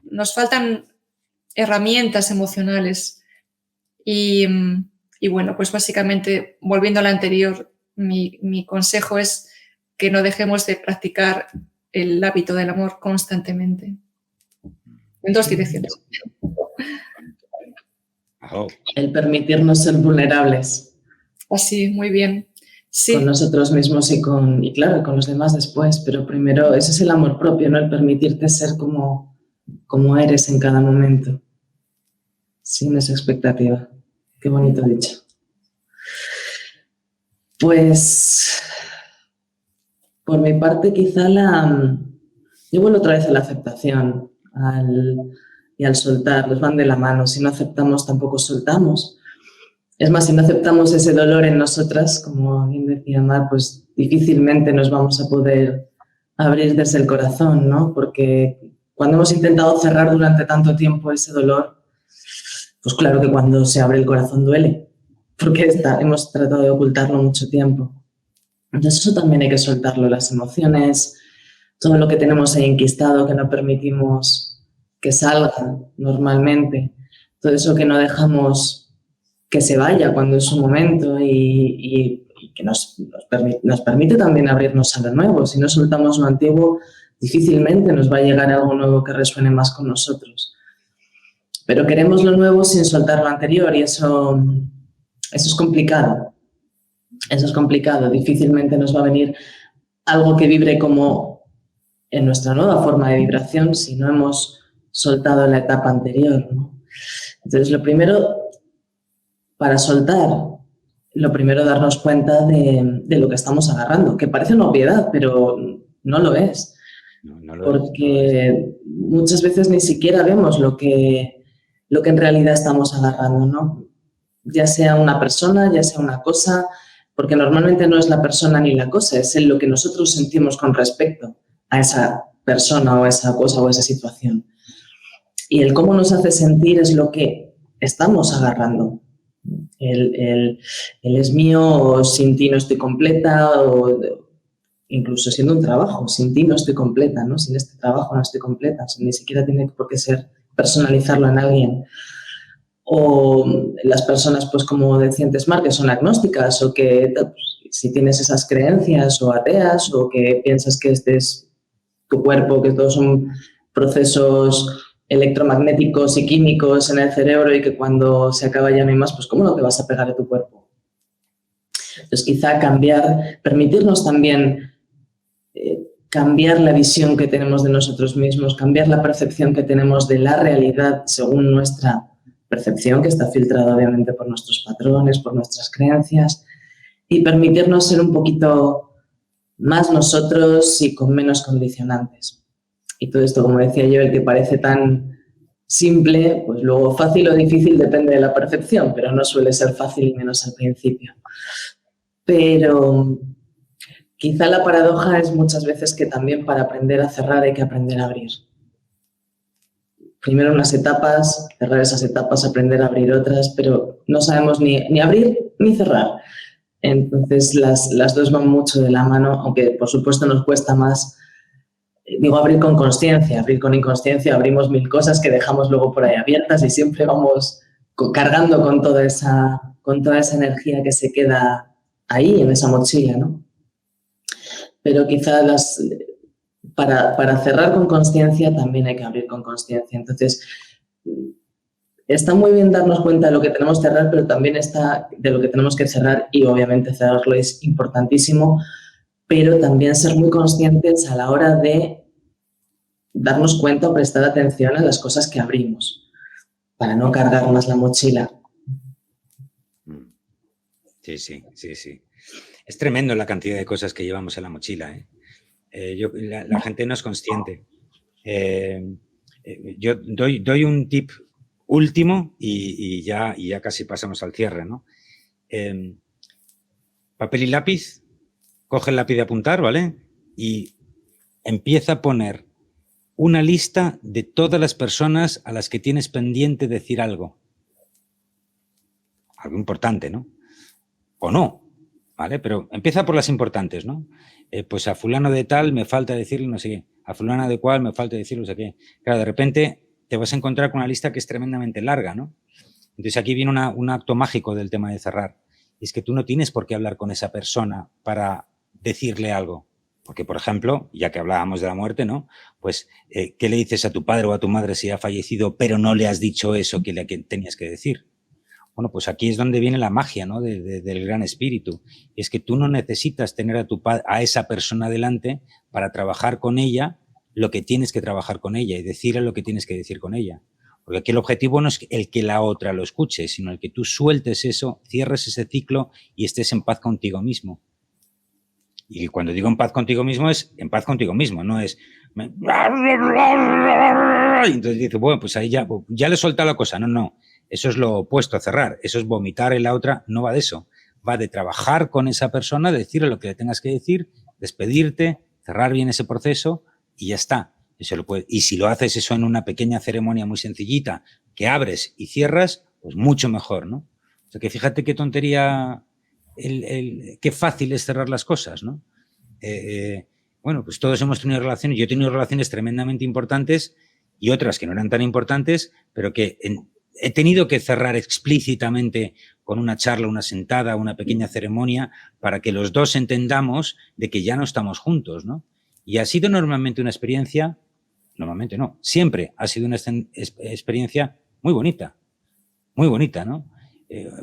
nos faltan herramientas emocionales. Y bueno, pues básicamente, volviendo a lo anterior, mi consejo es que no dejemos de practicar el hábito del amor constantemente. En dos direcciones. El permitirnos ser vulnerables. Así, muy bien. Sí. Con nosotros mismos y claro, con los demás después, pero primero ese es el amor propio, ¿no? El permitirte ser como eres en cada momento, sin esa expectativa. Qué bonito dicho. Pues, por mi parte, quizá yo vuelvo otra vez a la aceptación y al soltar, los van de la mano. Si no aceptamos, tampoco soltamos. Es más, si no aceptamos ese dolor en nosotras, como bien decía Mar, pues difícilmente nos vamos a poder abrir desde el corazón, ¿no? Porque cuando hemos intentado cerrar durante tanto tiempo ese dolor, pues claro que cuando se abre el corazón duele, porque hemos tratado de ocultarlo mucho tiempo. Entonces eso también hay que soltarlo, las emociones, todo lo que tenemos ahí enquistado, que no permitimos que salga normalmente, todo eso que no dejamos que se vaya cuando es su momento y que nos permite también abrirnos a lo nuevo. Si no soltamos lo antiguo, difícilmente nos va a llegar algo nuevo que resuene más con nosotros. Pero queremos lo nuevo sin soltar lo anterior y eso es complicado. Eso es complicado. Difícilmente nos va a venir algo que vibre como en nuestra nueva forma de vibración si no hemos soltado la etapa anterior, ¿no? Entonces, lo primero, para soltar, darnos cuenta de lo que estamos agarrando, que parece una obviedad, pero no lo es. No porque muchas veces ni siquiera vemos lo que en realidad estamos agarrando, ¿no? Ya sea una persona, ya sea una cosa, porque normalmente no es la persona ni la cosa, es lo que nosotros sentimos con respecto a esa persona o a esa cosa o a esa situación. Y el cómo nos hace sentir es lo que estamos agarrando. El es mío, o sin ti no estoy completa, o incluso siendo un trabajo, sin ti no estoy completa, ¿no? Sin este trabajo no estoy completa, ni siquiera tiene por qué ser personalizarlo en alguien. O las personas, pues como decía antes Mar, que son agnósticas o que pues, si tienes esas creencias o ateas o que piensas que este es tu cuerpo, que todos son procesos electromagnéticos y químicos en el cerebro y que cuando se acaba ya no hay más, pues ¿cómo no te vas a pegar a tu cuerpo? Entonces quizá permitirnos también cambiar la visión que tenemos de nosotros mismos, cambiar la percepción que tenemos de la realidad según nuestra percepción, que está filtrada obviamente por nuestros patrones, por nuestras creencias, y permitirnos ser un poquito más nosotros y con menos condicionantes. Y todo esto, como decía yo, el que parece tan simple, pues luego fácil o difícil depende de la percepción, pero no suele ser fácil y menos al principio. Pero quizá la paradoja es muchas veces que también para aprender a cerrar hay que aprender a abrir. Primero unas etapas, cerrar esas etapas, aprender a abrir otras, pero no sabemos ni abrir ni cerrar. Entonces las dos van mucho de la mano, aunque por supuesto nos cuesta más digo abrir con consciencia, abrir con inconsciencia, abrimos mil cosas que dejamos luego por ahí abiertas y siempre vamos cargando con toda esa energía que se queda ahí en esa mochila, ¿no? Pero quizás para cerrar con consciencia también hay que abrir con consciencia. Entonces, está muy bien darnos cuenta de lo que tenemos que cerrar, pero también está de lo que tenemos que cerrar y obviamente cerrarlo es importantísimo, pero también ser muy conscientes a la hora de darnos cuenta o prestar atención a las cosas que abrimos para no cargar más la mochila. Sí, sí, sí, sí. Es tremendo la cantidad de cosas que llevamos en la mochila, ¿eh? La gente no es consciente. Yo doy un tip último y ya casi pasamos al cierre, ¿no? Papel y lápiz, coge el lápiz de apuntar, ¿vale? Y empieza a poner una lista de todas las personas a las que tienes pendiente decir algo. Algo importante, ¿no? O no, ¿vale? Pero empieza por las importantes, ¿no? Pues a fulano de tal me falta decirle no sé qué, a fulana de cual me falta decirle no sé qué. Claro, de repente te vas a encontrar con una lista que es tremendamente larga, ¿no? Entonces aquí viene un acto mágico del tema de cerrar. Y es que tú no tienes por qué hablar con esa persona para decirle algo. Porque, por ejemplo, ya que hablábamos de la muerte, ¿no? Pues, ¿qué le dices a tu padre o a tu madre si ha fallecido, pero no le has dicho eso que tenías que decir? Bueno, pues aquí es donde viene la magia, ¿no? Del gran espíritu. Y es que tú no necesitas tener a esa persona delante para trabajar con ella lo que tienes que trabajar con ella y decirle lo que tienes que decir con ella. Porque aquí el objetivo no es el que la otra lo escuche, sino el que tú sueltes eso, cierres ese ciclo y estés en paz contigo mismo. Y cuando digo en paz contigo mismo, es en paz contigo mismo, no es... Y entonces dices, bueno, pues ahí ya le he soltado la cosa. No, no. Eso es lo opuesto a cerrar. Eso es vomitar en la otra. No va de eso. Va de trabajar con esa persona, de decirle lo que le tengas que decir, despedirte, cerrar bien ese proceso y ya está. Y si lo haces eso en una pequeña ceremonia muy sencillita, que abres y cierras, pues mucho mejor, ¿no? O sea que fíjate qué tontería, qué fácil es cerrar las cosas, ¿no? Bueno, pues todos hemos tenido relaciones. Yo he tenido relaciones tremendamente importantes y otras que no eran tan importantes, pero que he tenido que cerrar explícitamente con una charla, una sentada, una pequeña ceremonia para que los dos entendamos de que ya no estamos juntos, ¿no? Y ha sido normalmente una experiencia, normalmente no, siempre ha sido una experiencia muy bonita, ¿no?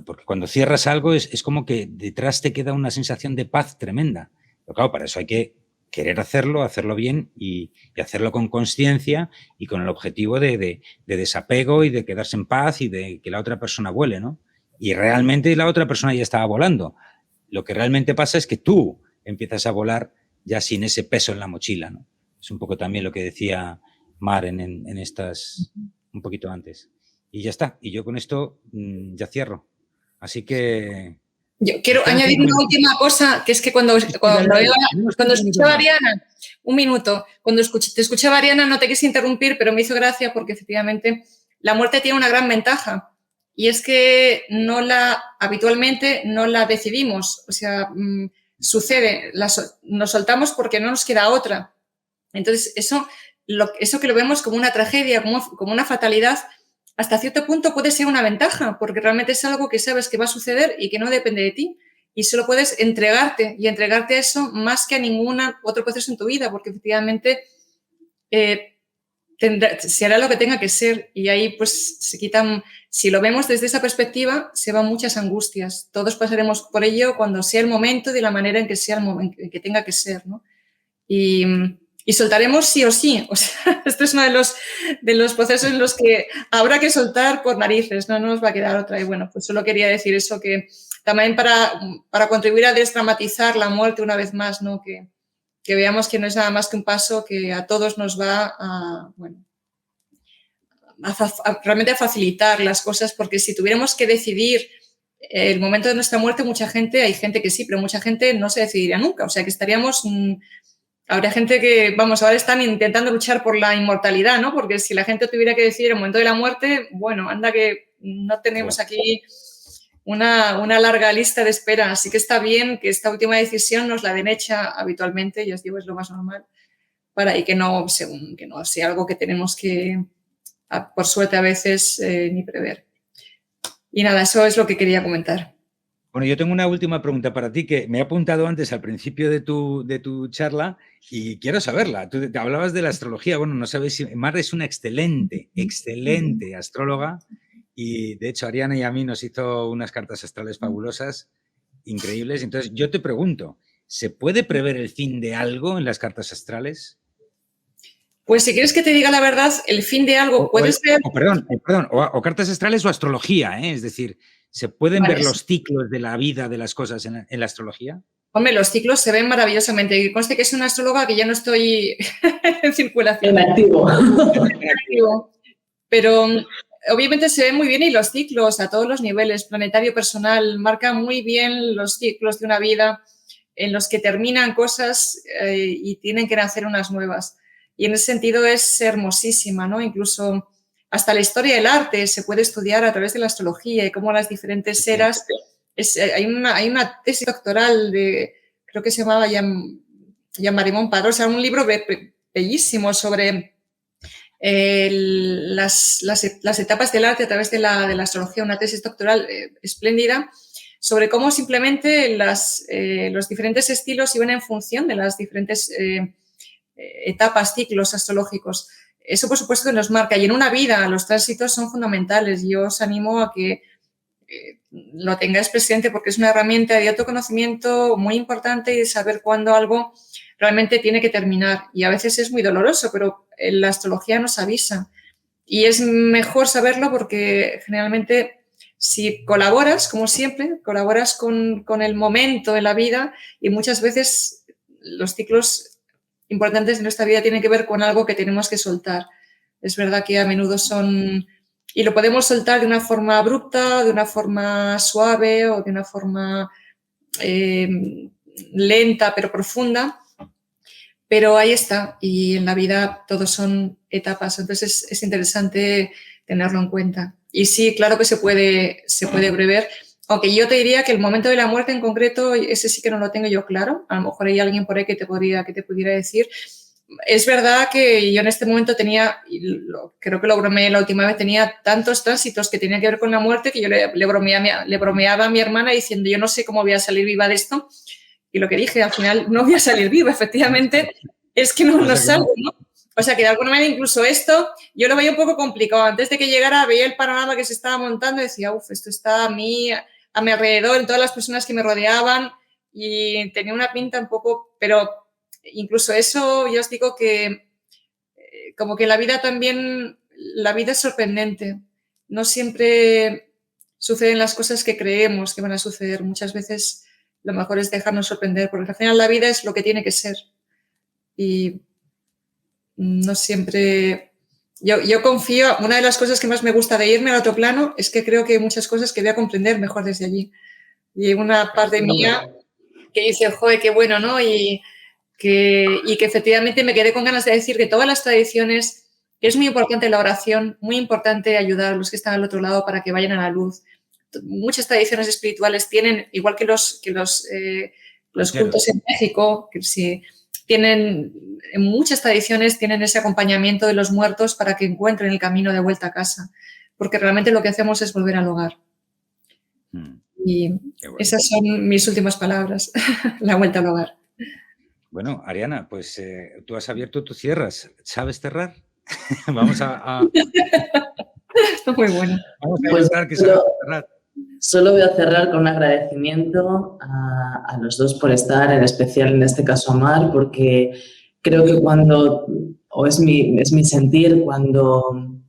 Porque cuando cierras algo es como que detrás te queda una sensación de paz tremenda. Pero claro, para eso hay que querer hacerlo bien y hacerlo con consciencia y con el objetivo de desapego y de quedarse en paz y de que la otra persona vuele, ¿no? Y realmente la otra persona ya estaba volando. Lo que realmente pasa es que tú empiezas a volar ya sin ese peso en la mochila, ¿no? Es un poco también lo que decía Mar en estas, un poquito antes. Y ya está. Y yo con esto ya cierro. Así que... Yo quiero añadir una última cosa, que es que cuando escuchaba a Ariana, un minuto, cuando te escuchaba a Ariana no te quise interrumpir, pero me hizo gracia porque efectivamente la muerte tiene una gran ventaja y es que habitualmente no la decidimos, o sea, sucede, nos soltamos porque no nos queda otra. Entonces, eso que lo vemos como una tragedia, como una fatalidad, hasta cierto punto puede ser una ventaja, porque realmente es algo que sabes que va a suceder y que no depende de ti. Y solo puedes entregarte a eso más que a ningún otro proceso en tu vida, porque efectivamente se hará lo que tenga que ser. Y ahí pues se quitan, si lo vemos desde esa perspectiva, se van muchas angustias. Todos pasaremos por ello cuando sea el momento y de la manera en que sea el momento, en que tenga que ser, ¿no? Y soltaremos sí o sí. O sea, esto es uno de los procesos en los que habrá que soltar por narices, no nos va a quedar otra. Y bueno, pues solo quería decir eso, que también para contribuir a desdramatizar la muerte una vez más, ¿no? Que veamos que no es nada más que un paso que a todos nos va realmente a facilitar las cosas, porque si tuviéramos que decidir el momento de nuestra muerte, hay gente que sí, pero mucha gente no se decidiría nunca. O sea, que estaríamos... Habría gente que, ahora están intentando luchar por la inmortalidad, ¿no? Porque si la gente tuviera que decidir el momento de la muerte, bueno, anda que no tenemos aquí una larga lista de espera. Así que está bien que esta última decisión nos la den hecha habitualmente, ya os digo, es lo más normal. y que no sea algo que tenemos que, por suerte, a veces ni prever. Y nada, eso es lo que quería comentar. Bueno, yo tengo una última pregunta para ti que me he apuntado antes al principio de tu charla y quiero saberla. Tú te hablabas de la astrología. Bueno, no sabes si Mar es una excelente astróloga y de hecho Ariana y a mí nos hizo unas cartas astrales fabulosas, increíbles. Entonces yo te pregunto, ¿se puede prever el fin de algo en las cartas astrales? Pues si quieres que te diga la verdad, el fin de algo puede ser... Perdón, o cartas astrales o astrología, ¿eh? Es decir, ¿se pueden ver los ciclos de la vida de las cosas en la astrología? Hombre, los ciclos se ven maravillosamente. Y conste que soy una astróloga que ya no estoy en circulación. En activo. Pero obviamente se ven muy bien y los ciclos a todos los niveles, planetario, personal, marcan muy bien los ciclos de una vida en los que terminan cosas y tienen que nacer unas nuevas. Y en ese sentido es hermosísima, ¿no? Incluso hasta la historia del arte se puede estudiar a través de la astrología y cómo las diferentes eras... hay una tesis doctoral creo que se llamaba Jean-Marie Padró, o sea, un libro bellísimo sobre las etapas del arte a través de la astrología, una tesis doctoral espléndida sobre cómo simplemente los diferentes estilos iban en función de las diferentes etapas, ciclos astrológicos. Eso, por supuesto, que nos marca. Y en una vida los tránsitos son fundamentales. Yo os animo a que lo tengáis presente porque es una herramienta de autoconocimiento muy importante y de saber cuándo algo realmente tiene que terminar. Y a veces es muy doloroso, pero la astrología nos avisa. Y es mejor saberlo porque generalmente si colaboras, como siempre, colaboras con el momento de la vida y muchas veces los ciclos importantes de nuestra vida tienen que ver con algo que tenemos que soltar. Es verdad que a menudo son... Y lo podemos soltar de una forma abrupta, de una forma suave o de una forma lenta pero profunda. Pero ahí está. Y en la vida todos son etapas. Entonces es interesante tenerlo en cuenta. Y sí, claro que se puede prever. Aunque yo te diría que el momento de la muerte en concreto, ese sí que no lo tengo yo claro. A lo mejor hay alguien por ahí que te pudiera decir. Es verdad que yo en este momento tenía, creo que lo bromeé la última vez, tenía tantos tránsitos que tenían que ver con la muerte que yo le bromeaba a mi hermana diciendo yo no sé cómo voy a salir viva de esto. Y lo que dije, al final no voy a salir viva, efectivamente, es que no salgo, ¿no? O sea, que de alguna manera incluso esto yo lo veía un poco complicado. Antes de que llegara veía el panorama que se estaba montando y decía, esto está a mi alrededor, en todas las personas que me rodeaban y tenía una pinta un poco, pero incluso eso yo os digo que como que la vida también, la vida es sorprendente. No siempre suceden las cosas que creemos que van a suceder. Muchas veces lo mejor es dejarnos sorprender, porque al final la vida es lo que tiene que ser. Y no siempre... Yo confío, una de las cosas que más me gusta de irme al otro plano es que creo que hay muchas cosas que voy a comprender mejor desde allí. Y hay una parte mía que dice, joder, qué bueno, ¿no? Y que efectivamente me quedé con ganas de decir que todas las tradiciones, que es muy importante la oración, muy importante ayudar a los que están al otro lado para que vayan a la luz. Muchas tradiciones espirituales tienen, igual que los cultos en México, que sí, en muchas tradiciones tienen ese acompañamiento de los muertos para que encuentren el camino de vuelta a casa, porque realmente lo que hacemos es volver al hogar. Y bueno, esas son mis últimas palabras, la vuelta al hogar. Bueno, Ariana, pues tú has abierto, tú cierras. ¿Sabes cerrar? Vamos a... Muy bueno. Vamos a pensar que sabes cerrar. Solo voy a cerrar con un agradecimiento a los dos por estar, en especial en este caso a Mar, porque creo que es mi sentir, cuando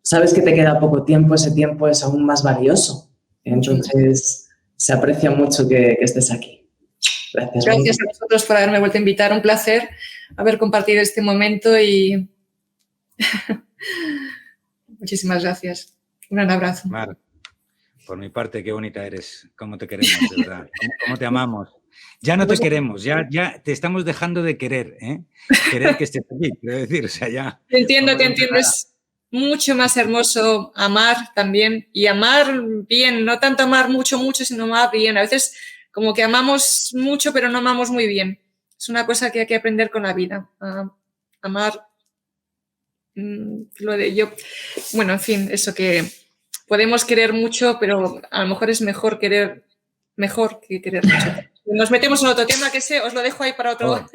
sabes que te queda poco tiempo, ese tiempo es aún más valioso. Entonces, se aprecia mucho que estés aquí. Gracias. Gracias a vosotros por haberme vuelto a invitar. Un placer haber compartido este momento y muchísimas gracias. Un gran abrazo. Mar, por mi parte, qué bonita eres. Cómo te queremos, de verdad. Cómo te amamos. Ya no te queremos, ya te estamos dejando de querer, ¿eh? Querer que estés aquí, quiero decir, o sea, ya... Te entiendo. Es mucho más hermoso amar también y amar bien, no tanto amar mucho, sino amar bien. A veces como que amamos mucho, pero no amamos muy bien. Es una cosa que hay que aprender con la vida, a amar, bueno, en fin, eso que podemos querer mucho, pero a lo mejor es mejor querer mejor que querer mucho. Nos metemos en otro tema que os lo dejo ahí para otro,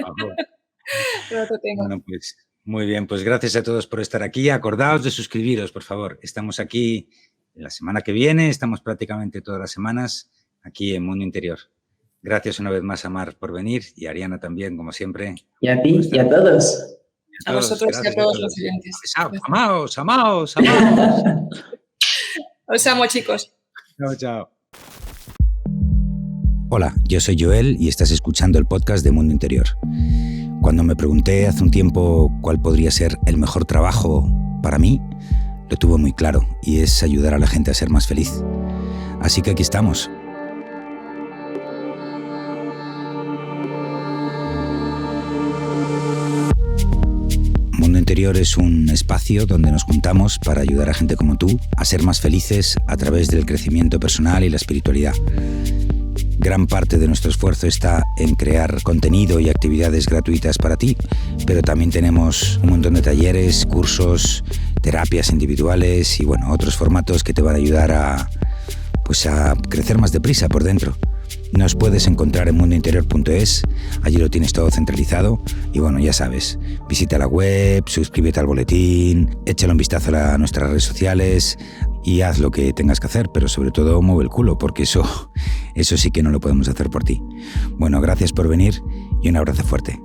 para otro tema. Bueno, pues muy bien, pues gracias a todos por estar aquí. Acordaos de suscribiros, por favor. Estamos aquí la semana que viene, estamos prácticamente todas las semanas aquí en Mundo Interior. Gracias una vez más a Mar por venir y a Ariana también, como siempre. Y a ti y a todos. A vosotros y a todos los oyentes. Amaos. Os amo, chicos. Chao. Hola, yo soy Joel y estás escuchando el podcast de Mundo Interior. Cuando me pregunté hace un tiempo cuál podría ser el mejor trabajo para mí, lo tuve muy claro y es ayudar a la gente a ser más feliz. Así que aquí estamos. Mundo Interior es un espacio donde nos juntamos para ayudar a gente como tú a ser más felices a través del crecimiento personal y la espiritualidad. Gran parte de nuestro esfuerzo está en crear contenido y actividades gratuitas para ti, pero también tenemos un montón de talleres, cursos, terapias individuales y otros formatos que te van a ayudar a crecer más deprisa por dentro. Nos puedes encontrar en mundointerior.es, allí lo tienes todo centralizado y ya sabes, visita la web, suscríbete al boletín, échale un vistazo a nuestras redes sociales y haz lo que tengas que hacer, pero sobre todo mueve el culo, porque eso sí que no lo podemos hacer por ti. Gracias por venir y un abrazo fuerte.